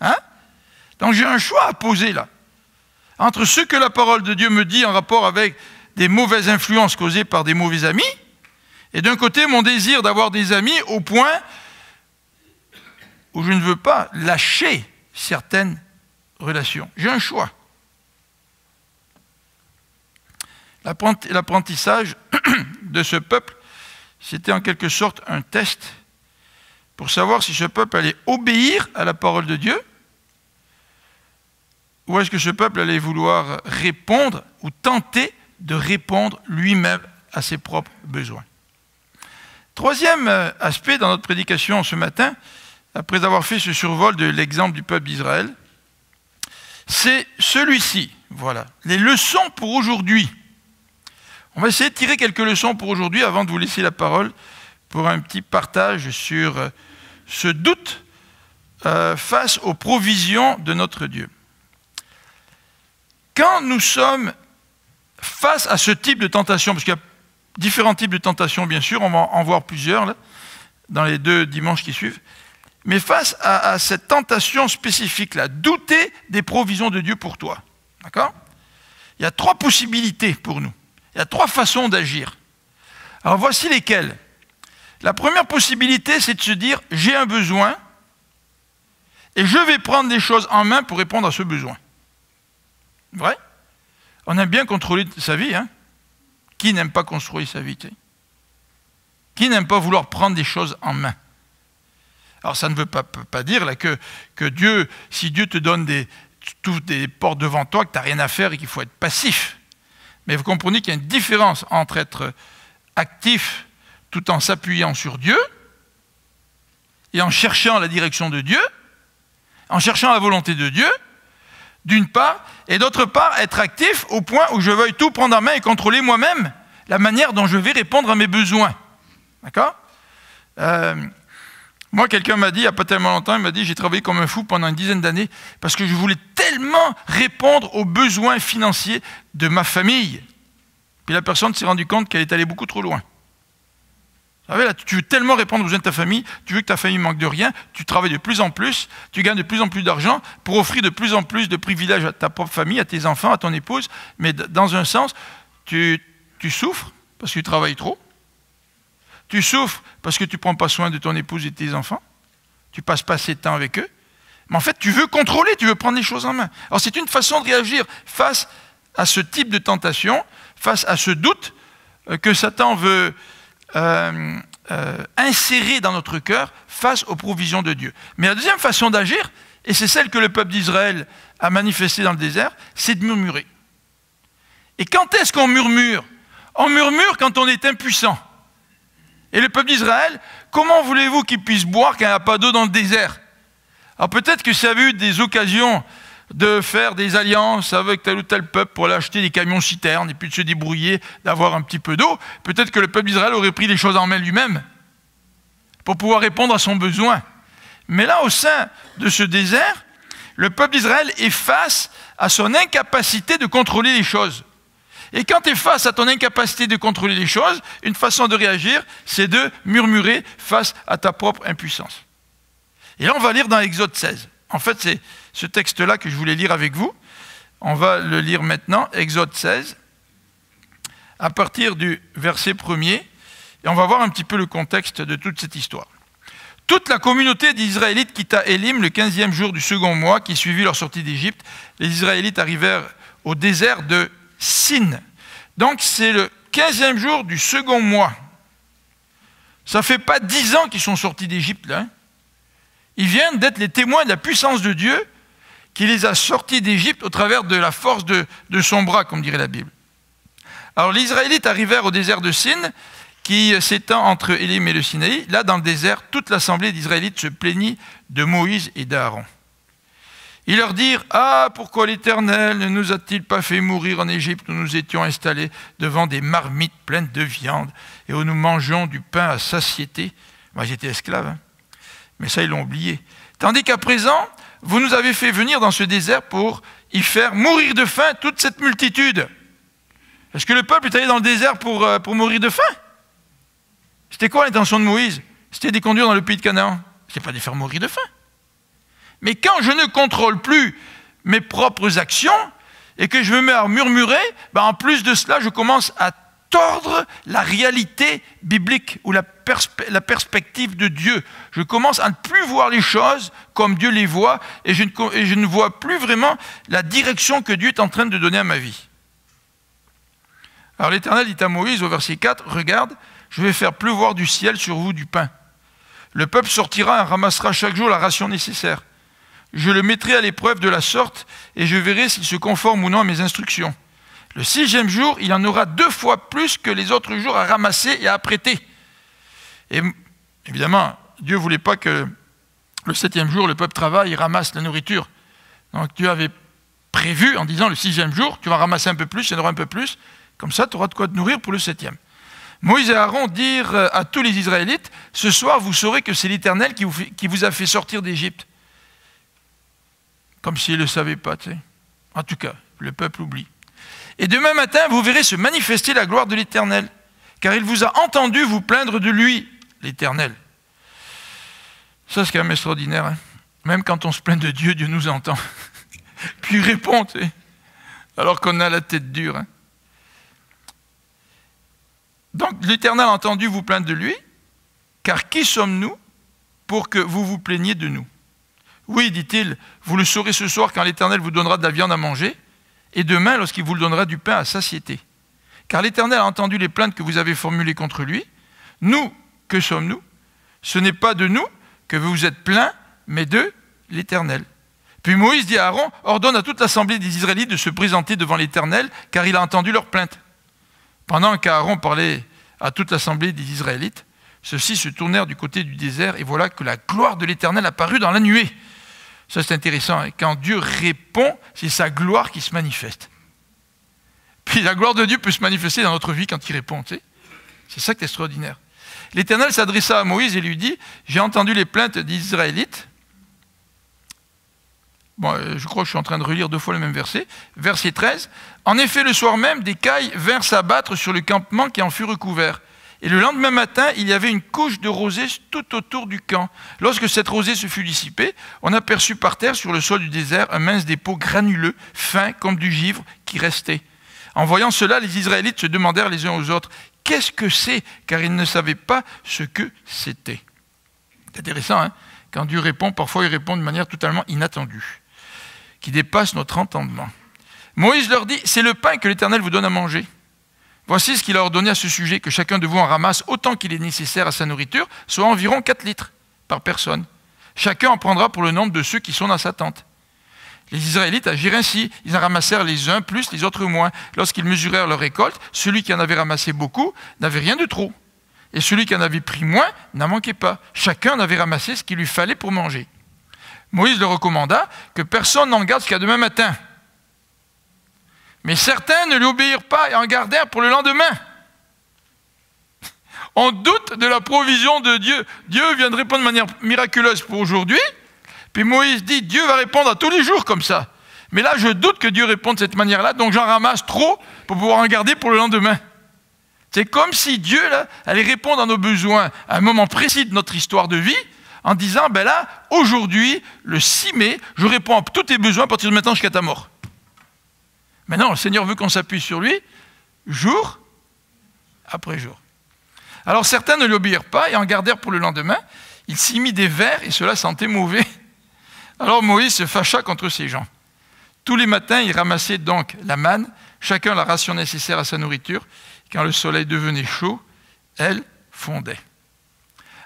Hein? Donc j'ai un choix à poser là, entre ce que la parole de Dieu me dit en rapport avec des mauvaises influences causées par des mauvais amis, et d'un côté mon désir d'avoir des amis au point où je ne veux pas lâcher certaines relations. J'ai un choix. L'apprentissage de ce peuple, c'était en quelque sorte un test pour savoir si ce peuple allait obéir à la parole de Dieu, ou est-ce que ce peuple allait vouloir répondre ou tenter de répondre lui-même à ses propres besoins. Troisième aspect dans notre prédication ce matin, après avoir fait ce survol de l'exemple du peuple d'Israël, c'est celui-ci. Voilà, les leçons pour aujourd'hui. On va essayer de tirer quelques leçons pour aujourd'hui avant de vous laisser la parole pour un petit partage sur ce doute face aux provisions de notre Dieu. Quand nous sommes face à ce type de tentation, parce qu'il y a différents types de tentations, bien sûr, on va en voir plusieurs là, dans les 2 dimanches qui suivent, mais face à cette tentation spécifique-là, douter des provisions de Dieu pour toi. D'accord ? Il y a 3 possibilités pour nous. Il y a 3 façons d'agir. Alors voici lesquelles. La première possibilité, c'est de se dire, j'ai un besoin, et je vais prendre des choses en main pour répondre à ce besoin. Vrai? On aime bien contrôler sa vie, hein? Qui n'aime pas contrôler sa vie? Qui n'aime pas vouloir prendre des choses en main? Alors ça ne veut pas dire là, que Dieu, si Dieu te donne toutes des portes devant toi, que tu n'as rien à faire et qu'il faut être passif. Mais vous comprenez qu'il y a une différence entre être actif tout en s'appuyant sur Dieu et en cherchant la direction de Dieu, en cherchant la volonté de Dieu, d'une part, et d'autre part, être actif au point où je veuille tout prendre en main et contrôler moi-même la manière dont je vais répondre à mes besoins. D'accord ? Moi, quelqu'un m'a dit, il n'y a pas tellement longtemps, il m'a dit, j'ai travaillé comme un fou pendant une dizaine d'années parce que je voulais tellement répondre aux besoins financiers de ma famille. Puis la personne s'est rendue compte qu'elle est allée beaucoup trop loin. Vous savez, là, tu veux tellement répondre aux besoins de ta famille, tu veux que ta famille manque de rien, tu travailles de plus en plus, tu gagnes de plus en plus d'argent pour offrir de plus en plus de privilèges à ta propre famille, à tes enfants, à ton épouse, mais dans un sens, tu souffres parce que tu travailles trop, tu souffres parce que tu ne prends pas soin de ton épouse et de tes enfants, tu ne passes pas assez de temps avec eux, mais en fait, tu veux contrôler, tu veux prendre les choses en main. Alors c'est une façon de réagir face à ce type de tentation, face à ce doute que Satan veut insérer dans notre cœur face aux provisions de Dieu. Mais la deuxième façon d'agir, et c'est celle que le peuple d'Israël a manifestée dans le désert, c'est de murmurer. Et quand est-ce qu'on murmure? On murmure quand on est impuissant. Et le peuple d'Israël, comment voulez-vous qu'il puisse boire quand il n'y a pas d'eau dans le désert? Alors peut-être que ça a eu des occasions de faire des alliances avec tel ou tel peuple pour aller acheter des camions-citernes et puis de se débrouiller, d'avoir un petit peu d'eau. Peut-être que le peuple d'Israël aurait pris les choses en main lui-même pour pouvoir répondre à son besoin. Mais là, au sein de ce désert, le peuple d'Israël est face à son incapacité de contrôler les choses. Et quand tu es face à ton incapacité de contrôler les choses, une façon de réagir, c'est de murmurer face à ta propre impuissance. Et là, on va lire dans Exode 16. En fait, c'est ce texte-là que je voulais lire avec vous. On va le lire maintenant, Exode 16, à partir du verset 1er, et on va voir un petit peu le contexte de toute cette histoire. Toute la communauté d'Israélites quitta Élim le 15e jour du second mois qui suivit leur sortie d'Égypte. Les Israélites arrivèrent au désert de Sin. Donc c'est le 15e jour du second mois. Ça ne fait pas 10 ans qu'ils sont sortis d'Égypte, là. Ils viennent d'être les témoins de la puissance de Dieu qui les a sortis d'Égypte au travers de la force de son bras, comme dirait la Bible. Alors les Israélites arrivèrent au désert de Sin, qui s'étend entre Élim et le Sinaï. Là, dans le désert, toute l'assemblée d'Israélites se plaignit de Moïse et d'Aaron. Ils leur dirent « Ah, pourquoi l'Éternel ne nous a-t-il pas fait mourir en Égypte où nous étions installés devant des marmites pleines de viande et où nous mangeons du pain à satiété ?» Moi, j'étais esclave, hein. Mais ça, ils l'ont oublié. « Tandis qu'à présent, vous nous avez fait venir dans ce désert pour y faire mourir de faim toute cette multitude. » Est-ce que le peuple est allé dans le désert pour mourir de faim? C'était quoi l'intention de Moïse? C'était de les conduire dans le pays de Canaan. Ce n'est pas de les faire mourir de faim. Mais quand je ne contrôle plus mes propres actions et que je me mets à murmurer, en plus de cela, je commence à tordre la réalité biblique ou la perspective de Dieu. Je commence à ne plus voir les choses comme Dieu les voit et je ne vois plus vraiment la direction que Dieu est en train de donner à ma vie. Alors l'Éternel dit à Moïse au verset 4, « Regarde, je vais faire pleuvoir du ciel sur vous du pain. Le peuple sortira et ramassera chaque jour la ration nécessaire. Je le mettrai à l'épreuve de la sorte et je verrai s'il se conforme ou non à mes instructions. Le 6e jour, il en aura 2 fois plus que les autres jours à ramasser et à apprêter. » Et évidemment, Dieu ne voulait pas que le 7e jour, le peuple travaille et ramasse la nourriture. Donc Dieu avait prévu en disant le 6e jour, tu vas ramasser un peu plus, il y en aura un peu plus. Comme ça, tu auras de quoi te nourrir pour le 7e. Moïse et Aaron dirent à tous les Israélites, « Ce soir, vous saurez que c'est l'Éternel qui vous a fait sortir d'Égypte. » Comme s'ils ne le savaient pas, tu sais. En tout cas, le peuple oublie. « Et demain matin, vous verrez se manifester la gloire de l'Éternel, car il vous a entendu vous plaindre de lui, l'Éternel. » Ça, c'est quand même extraordinaire. Hein. Même quand on se plaint de Dieu, Dieu nous entend. Puis il répond, tu sais, alors qu'on a la tête dure. Hein. Donc l'Éternel a entendu vous plaindre de lui, car qui sommes-nous pour que vous vous plaigniez de nous? Oui, dit-il, vous le saurez ce soir quand l'Éternel vous donnera de la viande à manger, et demain lorsqu'il vous donnera du pain à satiété. Car l'Éternel a entendu les plaintes que vous avez formulées contre lui. Nous, que sommes-nous? Ce n'est pas de nous que vous vous êtes plaints, mais de l'Éternel. Puis Moïse dit à Aaron, ordonne à toute l'assemblée des Israélites de se présenter devant l'Éternel, car il a entendu leurs plaintes. Pendant qu'Aaron parlait à toute l'assemblée des Israélites, ceux-ci se tournèrent du côté du désert et voilà que la gloire de l'Éternel apparut dans la nuée. Ça c'est intéressant, hein. Quand Dieu répond, c'est sa gloire qui se manifeste. Puis la gloire de Dieu peut se manifester dans notre vie quand il répond, tu sais. C'est ça qui est extraordinaire. L'Éternel s'adressa à Moïse et lui dit, j'ai entendu les plaintes des Israélites. Bon, je crois que je suis en train de relire 2 fois le même verset. Verset 13. En effet, le soir même, des cailles vinrent s'abattre sur le campement qui en fut recouvert. Et le lendemain matin, il y avait une couche de rosée tout autour du camp. Lorsque cette rosée se fut dissipée, on aperçut par terre, sur le sol du désert, un mince dépôt granuleux, fin comme du givre, qui restait. En voyant cela, les Israélites se demandèrent les uns aux autres, « Qu'est-ce que c'est ?» Car ils ne savaient pas ce que c'était. C'est intéressant, hein? Quand Dieu répond, parfois il répond de manière totalement inattendue, qui dépasse notre entendement. Moïse leur dit, c'est le pain que l'Éternel vous donne à manger. Voici ce qu'il a ordonné à ce sujet, que chacun de vous en ramasse autant qu'il est nécessaire à sa nourriture, soit environ 4 litres par personne. Chacun en prendra pour le nombre de ceux qui sont dans sa tente. Les Israélites agirent ainsi, ils en ramassèrent les uns plus, les autres moins. Lorsqu'ils mesurèrent leur récolte, celui qui en avait ramassé beaucoup n'avait rien de trop. Et celui qui en avait pris moins n'en manquait pas. Chacun en avait ramassé ce qu'il lui fallait pour manger. Moïse leur recommanda que personne n'en garde jusqu'à demain matin. Mais certains ne lui obéirent pas et en gardèrent pour le lendemain. On doute de la provision de Dieu. Dieu vient de répondre de manière miraculeuse pour aujourd'hui. Puis Moïse dit, Dieu va répondre à tous les jours comme ça. Mais là, je doute que Dieu réponde de cette manière-là, donc j'en ramasse trop pour pouvoir en garder pour le lendemain. C'est comme si Dieu là, allait répondre à nos besoins à un moment précis de notre histoire de vie, en disant, ben là, aujourd'hui, le 6 mai, je réponds à tous tes besoins à partir de maintenant jusqu'à ta mort. Mais non, le Seigneur veut qu'on s'appuie sur lui jour après jour. Alors certains ne lui obéirent pas et en gardèrent pour le lendemain. Il s'y mit des vers et cela sentait mauvais. Alors Moïse se fâcha contre ces gens. Tous les matins, il ramassait donc la manne, chacun la ration nécessaire à sa nourriture. Quand le soleil devenait chaud, elle fondait.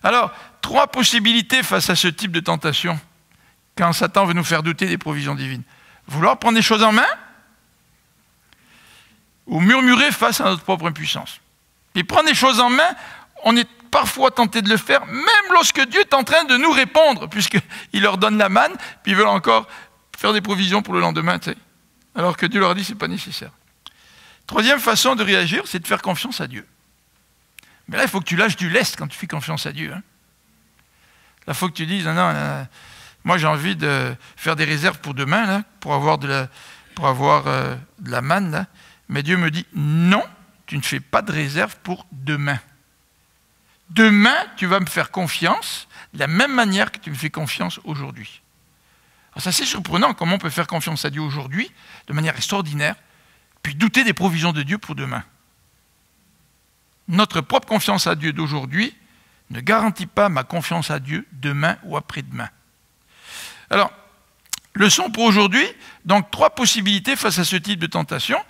Alors, 3 possibilités face à ce type de tentation, quand Satan veut nous faire douter des provisions divines. Vouloir prendre les choses en main, ou murmurer face à notre propre impuissance. Et prendre les choses en main, on est parfois tenté de le faire, même lorsque Dieu est en train de nous répondre, puisqu'il leur donne la manne, puis ils veulent encore faire des provisions pour le lendemain, tu sais, alors que Dieu leur a dit que ce n'est pas nécessaire. 3e façon de réagir, c'est de faire confiance à Dieu. Mais là, il faut que tu lâches du lest quand tu fais confiance à Dieu. Hein. Là, il faut que tu dises, non, moi j'ai envie de faire des réserves pour demain, là, pour avoir de la manne, là. Mais Dieu me dit, non, tu ne fais pas de réserve pour demain. Demain, tu vas me faire confiance de la même manière que tu me fais confiance aujourd'hui. Alors ça, c'est surprenant comment on peut faire confiance à Dieu aujourd'hui de manière extraordinaire, puis douter des provisions de Dieu pour demain. Notre propre confiance à Dieu d'aujourd'hui ne garantit pas ma confiance à Dieu demain ou après-demain. Alors, leçon pour aujourd'hui, donc 3 possibilités face à ce type de tentation.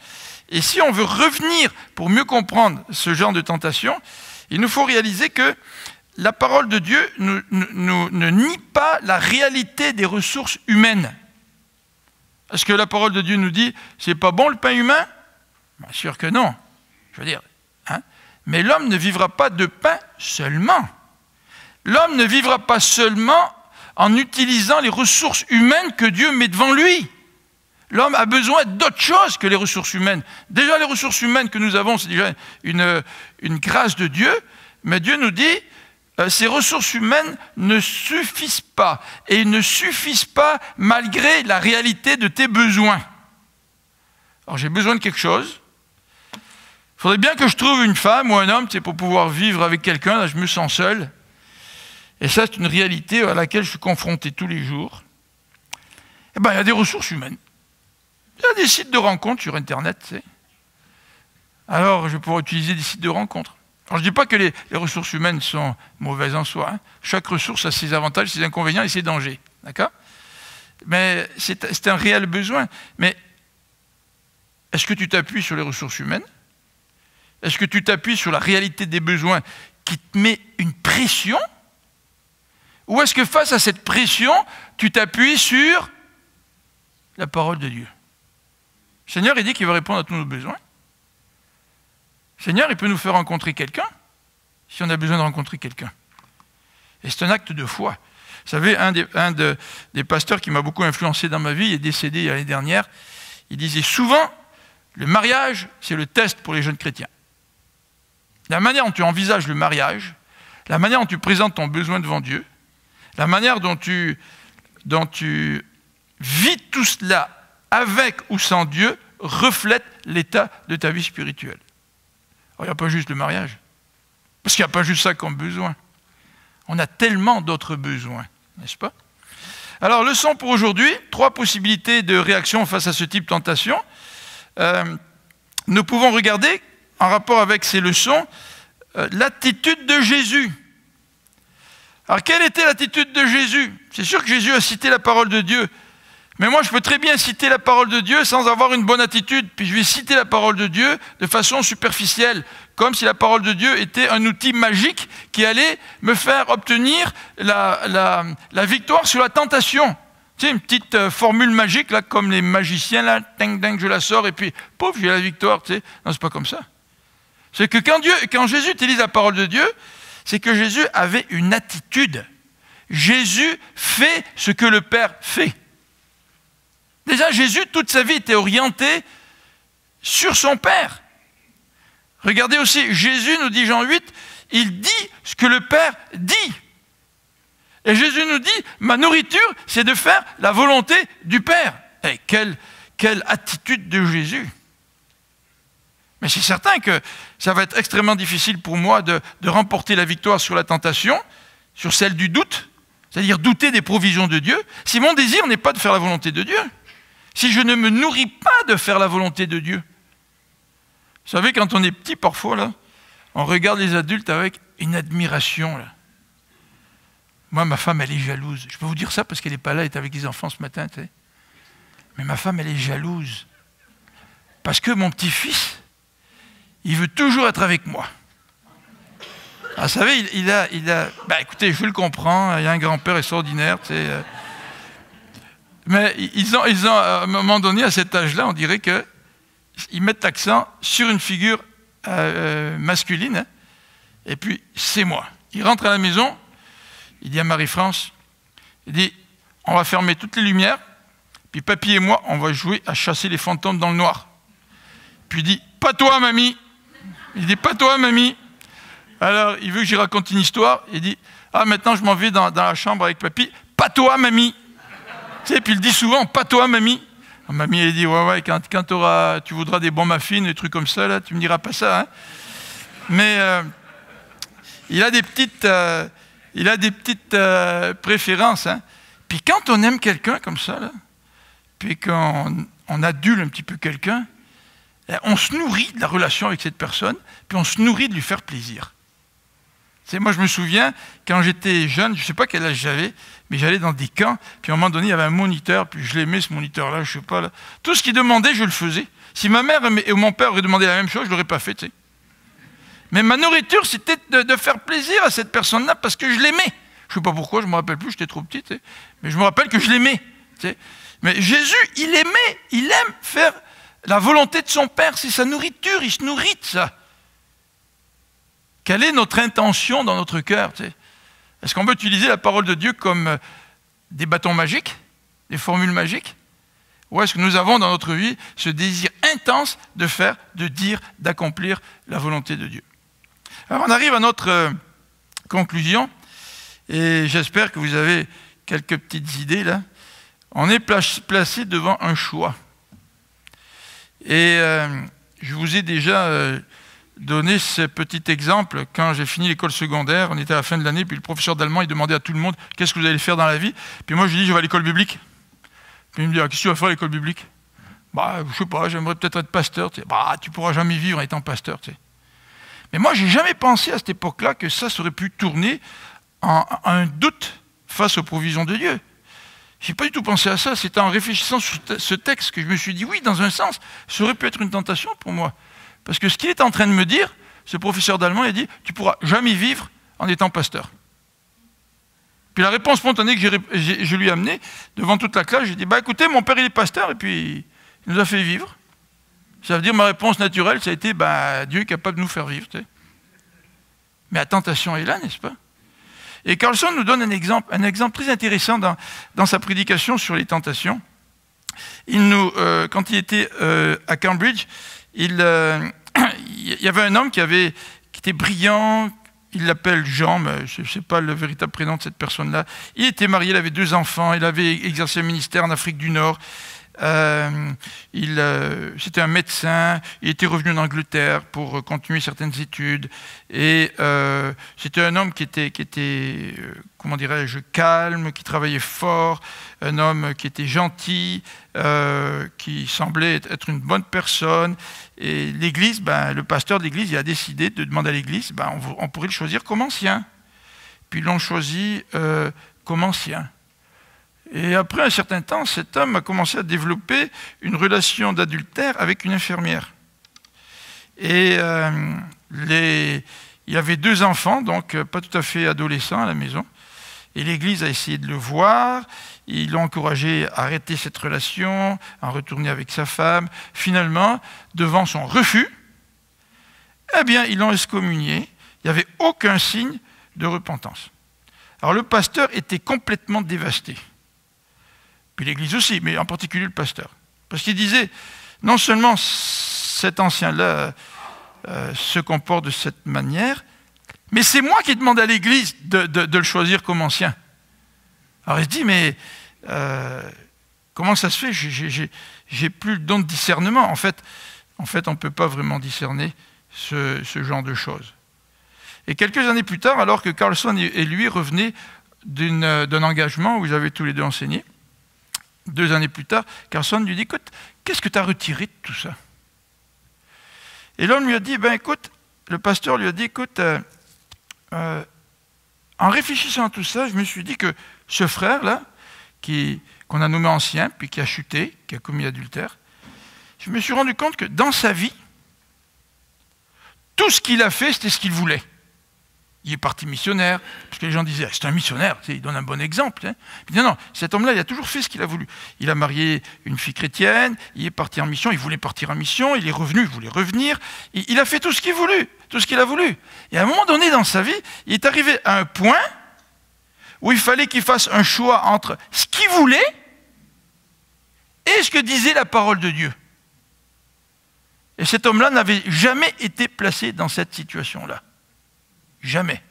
Et si on veut revenir pour mieux comprendre ce genre de tentation, il nous faut réaliser que la parole de Dieu ne nie pas la réalité des ressources humaines. Est-ce que la parole de Dieu nous dit « c'est pas bon le pain humain » ? Bien sûr que non. Je veux dire, hein? Mais l'homme ne vivra pas de pain seulement. L'homme ne vivra pas seulement en utilisant les ressources humaines que Dieu met devant lui. L'homme a besoin d'autre chose que les ressources humaines. Déjà, les ressources humaines que nous avons, c'est déjà une grâce de Dieu, mais Dieu nous dit ces ressources humaines ne suffisent pas, et ne suffisent pas malgré la réalité de tes besoins. Alors j'ai besoin de quelque chose. Il faudrait bien que je trouve une femme ou un homme pour pouvoir vivre avec quelqu'un. Là, je me sens seul. Et ça, c'est une réalité à laquelle je suis confronté tous les jours. Eh bien, il y a des ressources humaines. Il y a des sites de rencontres sur Internet. Tu sais. Alors, je vais pouvoir utiliser des sites de rencontres. Alors, je ne dis pas que les ressources humaines sont mauvaises en soi. Hein. Chaque ressource a ses avantages, ses inconvénients et ses dangers. D'accord ? Mais c'est un réel besoin. Mais est-ce que tu t'appuies sur les ressources humaines ? Est-ce que tu t'appuies sur la réalité des besoins qui te met une pression ? Ou est-ce que face à cette pression, tu t'appuies sur la parole de Dieu ? Le Seigneur, il dit qu'il va répondre à tous nos besoins. Le Seigneur, il peut nous faire rencontrer quelqu'un si on a besoin de rencontrer quelqu'un. Et c'est un acte de foi. Vous savez, un des pasteurs qui m'a beaucoup influencé dans ma vie est décédé l'année dernière. Il disait souvent, le mariage, c'est le test pour les jeunes chrétiens. La manière dont tu envisages le mariage, la manière dont tu présentes ton besoin devant Dieu, la manière dont tu vis tout cela avec ou sans Dieu, reflète l'état de ta vie spirituelle. Alors, il n'y a pas juste le mariage, parce qu'il n'y a pas juste ça comme besoin. On a tellement d'autres besoins, n'est-ce pas? Alors, leçon pour aujourd'hui, 3 possibilités de réaction face à ce type de tentation. Nous pouvons regarder, en rapport avec ces leçons, l'attitude de Jésus. Alors, quelle était l'attitude de Jésus? C'est sûr que Jésus a cité la parole de Dieu, mais moi, je peux très bien citer la parole de Dieu sans avoir une bonne attitude, puis je vais citer la parole de Dieu de façon superficielle, comme si la parole de Dieu était un outil magique qui allait me faire obtenir la victoire sur la tentation. Tu sais, une petite formule magique, là, comme les magiciens, là, ding, ding, je la sors, et puis, pouf, j'ai la victoire, tu sais. Non, c'est pas comme ça. C'est que quand Jésus utilise la parole de Dieu, c'est que Jésus avait une attitude. Jésus fait ce que le Père fait. Déjà, Jésus, toute sa vie, était orienté sur son Père. Regardez aussi, Jésus, nous dit Jean 8, il dit ce que le Père dit. Et Jésus nous dit, ma nourriture, c'est de faire la volonté du Père. Et quelle attitude de Jésus. Mais c'est certain que ça va être extrêmement difficile pour moi de remporter la victoire sur la tentation, sur celle du doute, c'est-à-dire douter des provisions de Dieu, si mon désir n'est pas de faire la volonté de Dieu. si je ne me nourris pas de faire la volonté de Dieu? Vous savez, quand on est petit, parfois, là, on regarde les adultes avec une admiration. Là. Moi, ma femme, elle est jalouse. Je peux vous dire ça parce qu'elle n'est pas là, elle est avec les enfants ce matin. Tu sais. Mais ma femme, elle est jalouse. Parce que mon petit-fils, il veut toujours être avec moi. Ah, vous savez, il a... Ben, écoutez, je le comprends, il y a un grand-père extraordinaire, tu sais. Mais ils ont, à un moment donné, à cet âge-là, on dirait qu'ils mettent l'accent sur une figure masculine, hein, et puis c'est moi. Il rentre à la maison, il dit à Marie-France, il dit, on va fermer toutes les lumières, puis papy et moi, on va jouer à chasser les fantômes dans le noir. Puis il dit, pas toi, mamie. Il dit, pas toi, mamie. Alors, il veut que j'y raconte une histoire. Il dit, ah, maintenant, je m'en vais dans la chambre avec papy. Pas toi, mamie. Tu sais, puis il dit souvent, pas toi, mamie. Alors, mamie, elle dit, ouais, quand tu voudras des bons muffins, des trucs comme ça, là, tu me diras pas ça. Hein. Mais il a des petites préférences. Hein. Puis quand on aime quelqu'un comme ça, là, puis qu'on adule un petit peu quelqu'un, on se nourrit de la relation avec cette personne, puis on se nourrit de lui faire plaisir. C'est, moi, je me souviens, quand j'étais jeune, je ne sais pas quel âge j'avais, mais j'allais dans des camps, puis à un moment donné, il y avait un moniteur, puis je l'aimais, ce moniteur-là, je ne sais pas. Là. Tout ce qu'il demandait, je le faisais. Si ma mère ou mon père auraient demandé la même chose, je ne l'aurais pas fait, tu sais. Mais ma nourriture, c'était de faire plaisir à cette personne-là, parce que je l'aimais. Je ne sais pas pourquoi, je ne me rappelle plus, j'étais trop petit, tu sais. Mais je me rappelle que je l'aimais. Tu sais. Mais Jésus, il aime faire la volonté de son Père, c'est sa nourriture, il se nourrit de ça. Quelle est notre intention dans notre cœur, tu sais? Est-ce qu'on veut utiliser la parole de Dieu comme des bâtons magiques, des formules magiques? Ou est-ce que nous avons dans notre vie ce désir intense de faire, de dire, d'accomplir la volonté de Dieu? Alors on arrive à notre conclusion, et j'espère que vous avez quelques petites idées là. On est placé devant un choix. Et je vous ai déjà donné ce petit exemple. Quand j'ai fini l'école secondaire, on était à la fin de l'année, puis le professeur d'allemand, il demandait à tout le monde « Qu'est-ce que vous allez faire dans la vie ?» Puis moi, je lui dis « Je vais à l'école biblique. » Puis il me dit « Qu'est-ce que tu vas faire à l'école biblique ?»« Bah, je sais pas, j'aimerais peut-être être pasteur. » Tu sais. Bah, tu pourras jamais vivre en étant pasteur. Tu sais. Mais moi, j'ai jamais pensé à cette époque-là que ça aurait pu tourner en un doute face aux provisions de Dieu. Je n'ai pas du tout pensé à ça. C'est en réfléchissant sur ce texte que je me suis dit, oui, dans un sens, ça aurait pu être une tentation pour moi. Parce que ce qu'il est en train de me dire, ce professeur d'allemand, il dit, tu ne pourras jamais vivre en étant pasteur. Puis la réponse spontanée que je lui ai amenée, devant toute la classe, j'ai dit, bah écoutez, mon père il est pasteur, et puis il nous a fait vivre. Ça veut dire, ma réponse naturelle, ça a été, bah Dieu est capable de nous faire vivre. Tu sais. Mais la tentation est là, n'est-ce pas? Et Carlson nous donne un exemple très intéressant dans sa prédication sur les tentations. Quand il était à Cambridge, il y avait un homme qui était brillant, il l'appelle Jean, mais je ne sais pas le véritable prénom de cette personne-là. Il était marié, il avait 2 enfants, il avait exercé un ministère en Afrique du Nord. C'était un médecin, il était revenu en Angleterre pour continuer certaines études, et c'était un homme qui était comment dirais-je, calme, qui travaillait fort, un homme qui était gentil, qui semblait être une bonne personne, et l'église, le pasteur de l'église, il a décidé de demander à l'église, on pourrait le choisir comme ancien. Puis ils l'ont choisi comme ancien. Et après un certain temps, cet homme a commencé à développer une relation d'adultère avec une infirmière. Et il y avait 2 enfants, donc pas tout à fait adolescents à la maison. Et l'Église a essayé de le voir, ils l'ont encouragé à arrêter cette relation, à retourner avec sa femme. Finalement, devant son refus, eh bien, ils l'ont excommunié. Il n'y avait aucun signe de repentance. Alors le pasteur était complètement dévasté. Puis l'Église aussi, mais en particulier le pasteur. Parce qu'il disait, non seulement cet ancien-là se comporte de cette manière, mais c'est moi qui demande à l'Église de le choisir comme ancien. Alors il se dit, mais comment ça se fait? J'ai plus le don de discernement. En fait on ne peut pas vraiment discerner ce genre de choses. Et quelques années plus tard, alors que Carlson et lui revenaient d'un engagement où ils avaient tous les 2 enseigné, 2 années plus tard, Carson lui dit, écoute, qu'est-ce que tu as retiré de tout ça? Et l'homme lui a dit, écoute, le pasteur lui a dit, écoute, en réfléchissant à tout ça, je me suis dit que ce frère-là, qu'on a nommé ancien, puis qui a chuté, qui a commis adultère, je me suis rendu compte que dans sa vie, tout ce qu'il a fait, c'était ce qu'il voulait. Il est parti missionnaire, parce que les gens disaient, c'est un missionnaire, il donne un bon exemple. Hein. Puis non, cet homme-là, il a toujours fait ce qu'il a voulu. Il a marié une fille chrétienne, il est parti en mission, il voulait partir en mission, il est revenu, il voulait revenir. Il a fait tout ce qu'il voulait, tout ce qu'il a voulu. Et à un moment donné dans sa vie, il est arrivé à un point où il fallait qu'il fasse un choix entre ce qu'il voulait et ce que disait la parole de Dieu. Et cet homme-là n'avait jamais été placé dans cette situation-là. Jamais.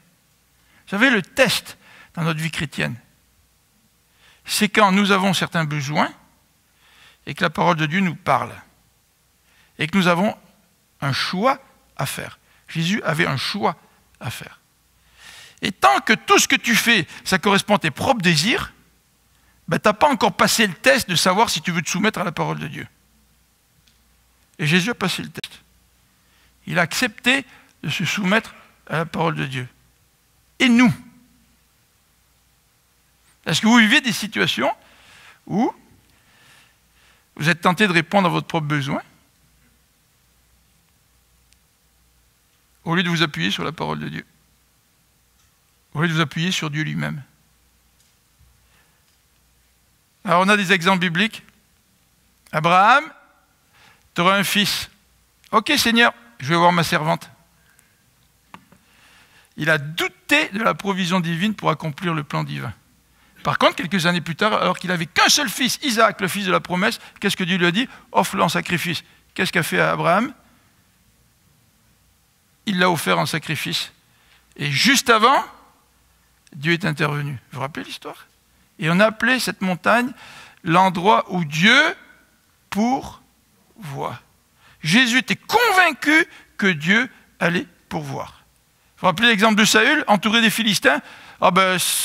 Vous savez, le test dans notre vie chrétienne, c'est quand nous avons certains besoins et que la parole de Dieu nous parle et que nous avons un choix à faire. Jésus avait un choix à faire. Et tant que tout ce que tu fais, ça correspond à tes propres désirs, tu n'as pas encore passé le test de savoir si tu veux te soumettre à la parole de Dieu. Et Jésus a passé le test. Il a accepté de se soumettre à la parole de Dieu. Et nous? Est-ce que vous vivez des situations où vous êtes tenté de répondre à votre propre besoin au lieu de vous appuyer sur la parole de Dieu? Au lieu de vous appuyer sur Dieu lui-même? Alors on a des exemples bibliques. Abraham, tu auras un fils. Ok Seigneur, je vais voir ma servante. Il a douté de la provision divine pour accomplir le plan divin. Par contre, quelques années plus tard, alors qu'il n'avait qu'un seul fils, Isaac, le fils de la promesse, qu'est-ce que Dieu lui a dit? Offre-le en sacrifice. Qu'est-ce qu'a fait Abraham? Il l'a offert en sacrifice. Et juste avant, Dieu est intervenu. Vous vous rappelez l'histoire? Et on a appelé cette montagne l'endroit où Dieu pourvoit. Jésus était convaincu que Dieu allait pourvoir. Vous vous rappelez l'exemple de Saül, entouré des Philistins? Ah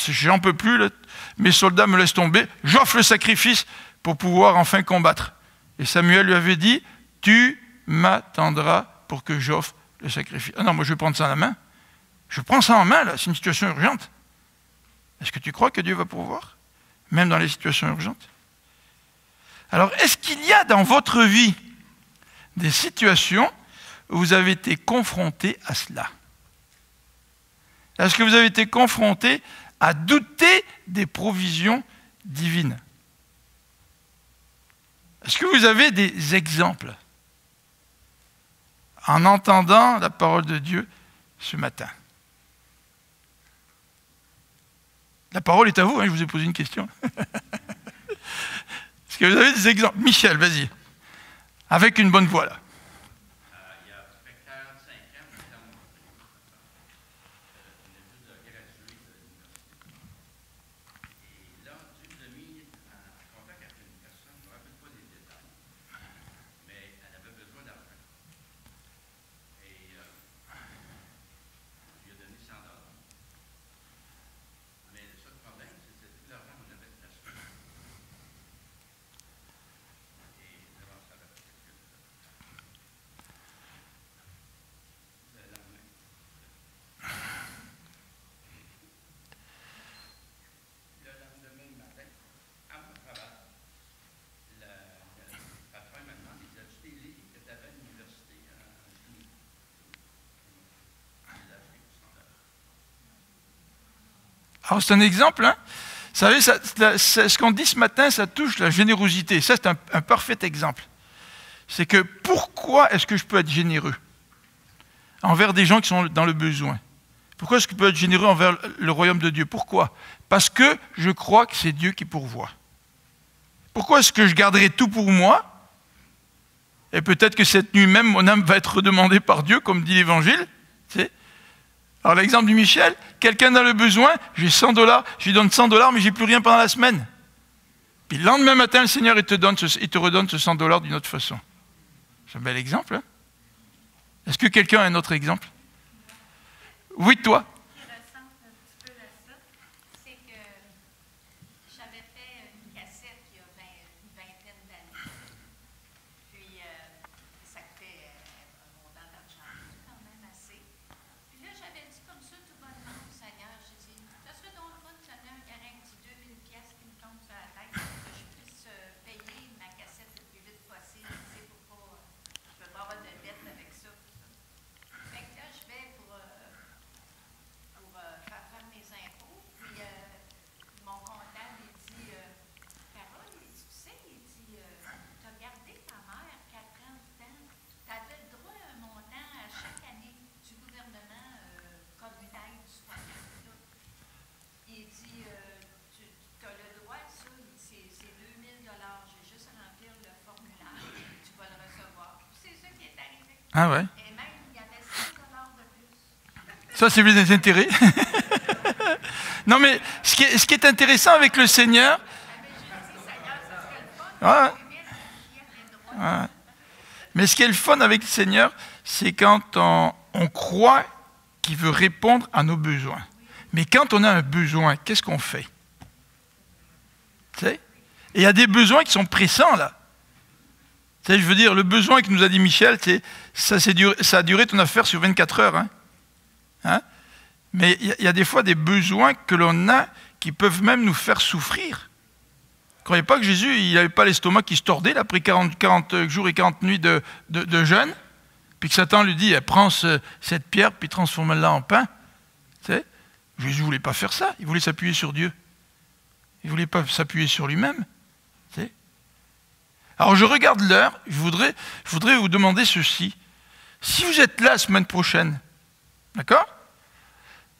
j'en peux plus, là. Mes soldats me laissent tomber, j'offre le sacrifice pour pouvoir enfin combattre. Et Samuel lui avait dit, tu m'attendras pour que j'offre le sacrifice. Ah non, moi je vais prendre ça en main. Je prends ça en main, là, c'est une situation urgente. Est-ce que tu crois que Dieu va pourvoir? Même dans les situations urgentes? Alors, est-ce qu'il y a dans votre vie des situations où vous avez été confronté à cela? Est-ce que vous avez été confronté à douter des provisions divines? Est-ce que vous avez des exemples en entendant la parole de Dieu ce matin? La parole est à vous, hein, je vous ai posé une question. Est-ce que vous avez des exemples? Michel, vas-y. Avec une bonne voix, là. Il y a à peu près 45 ans, on était on venait juste de graduer de l'université. Et là, Dieu nous a mis en contact avec une personne, je ne me rappelle pas des détails, mais elle avait besoin d'argent. Et je lui ai donné 100 $. Mais le seul problème, c'est que tout l'argent qu'on avait placé. Et devant ça, le lendemain. Le lendemain matin, à mon travail, le patron m'a demandé, il a-tu des livres que tu avais à l'université en chimie? Il a acheté pour 100 $. Alors c'est un exemple, hein? Vous savez, ce qu'on dit ce matin, ça touche la générosité. Ça, c'est un parfait exemple. C'est que pourquoi est-ce que je peux être généreux envers des gens qui sont dans le besoin? Pourquoi est-ce que je peux être généreux envers le royaume de Dieu? Pourquoi? Parce que je crois que c'est Dieu qui pourvoit. Pourquoi est-ce que je garderai tout pour moi? Et peut-être que cette nuit même, mon âme va être redemandée par Dieu, comme dit l'Évangile. Alors l'exemple du Michel, quelqu'un a le besoin, j'ai 100 $, je lui donne 100 $, mais j'ai plus rien pendant la semaine. Puis le lendemain matin, le Seigneur, il te redonne ce 100 $ d'une autre façon. C'est un bel exemple, hein? Est-ce que quelqu'un a un autre exemple? Oui, toi? Qui ressemble un petit peu à ça, c'est que j'avais fait une cassette il y a 20 Ah ouais. Et même, il y avait 5 de plus. Ça, c'est les intérêts. Non, mais ce qui est intéressant avec le Seigneur... Ouais. Ouais. Mais ce qui est le fun avec le Seigneur, c'est quand on croit qu'il veut répondre à nos besoins. Mais quand on a un besoin, qu'est-ce qu'on fait? Tu sais? Et il y a des besoins qui sont pressants, là. Tu sais, je veux dire, le besoin que nous a dit Michel, ça a duré ton affaire sur 24 heures. Hein? Mais il y a des fois des besoins que l'on a qui peuvent même nous faire souffrir. Ne croyez pas que Jésus, il n'avait pas l'estomac qui se tordait là, après 40 jours et 40 nuits de jeûne, puis que Satan lui dit, prends cette pierre, puis transforme-la en pain. Tu sais? Jésus ne voulait pas faire ça, il voulait s'appuyer sur Dieu. Il ne voulait pas s'appuyer sur lui-même. Tu sais? Alors je regarde l'heure, je voudrais vous demander ceci. Si vous êtes là la semaine prochaine, d'accord?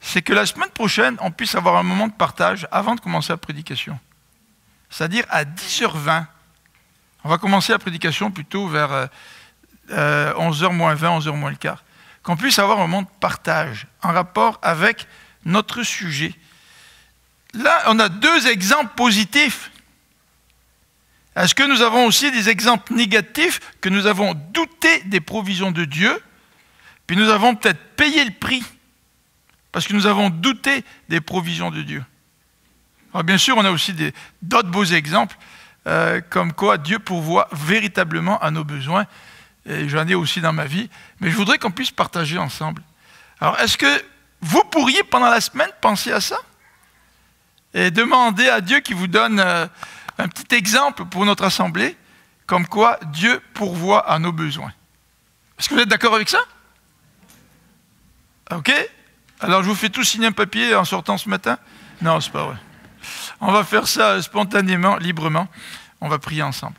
C'est que la semaine prochaine, on puisse avoir un moment de partage avant de commencer la prédication. C'est-à-dire à 10h20. On va commencer la prédication plutôt vers 11h moins 20, 11h moins le quart. Qu'on puisse avoir un moment de partage en rapport avec notre sujet. Là, on a 2 exemples positifs. Est-ce que nous avons aussi des exemples négatifs que nous avons douté des provisions de Dieu, puis nous avons peut-être payé le prix parce que nous avons douté des provisions de Dieu? Alors bien sûr, on a aussi d'autres beaux exemples, comme quoi Dieu pourvoit véritablement à nos besoins, et j'en ai aussi dans ma vie, mais je voudrais qu'on puisse partager ensemble. Alors, est-ce que vous pourriez, pendant la semaine, penser à ça? Et demander à Dieu qu'il vous donne un petit exemple pour notre assemblée, comme quoi Dieu pourvoit à nos besoins. Est-ce que vous êtes d'accord avec ça? Ok? Alors, je vous fais tous signer un papier en sortant ce matin? Non, c'est pas vrai. On va faire ça spontanément, librement. On va prier ensemble.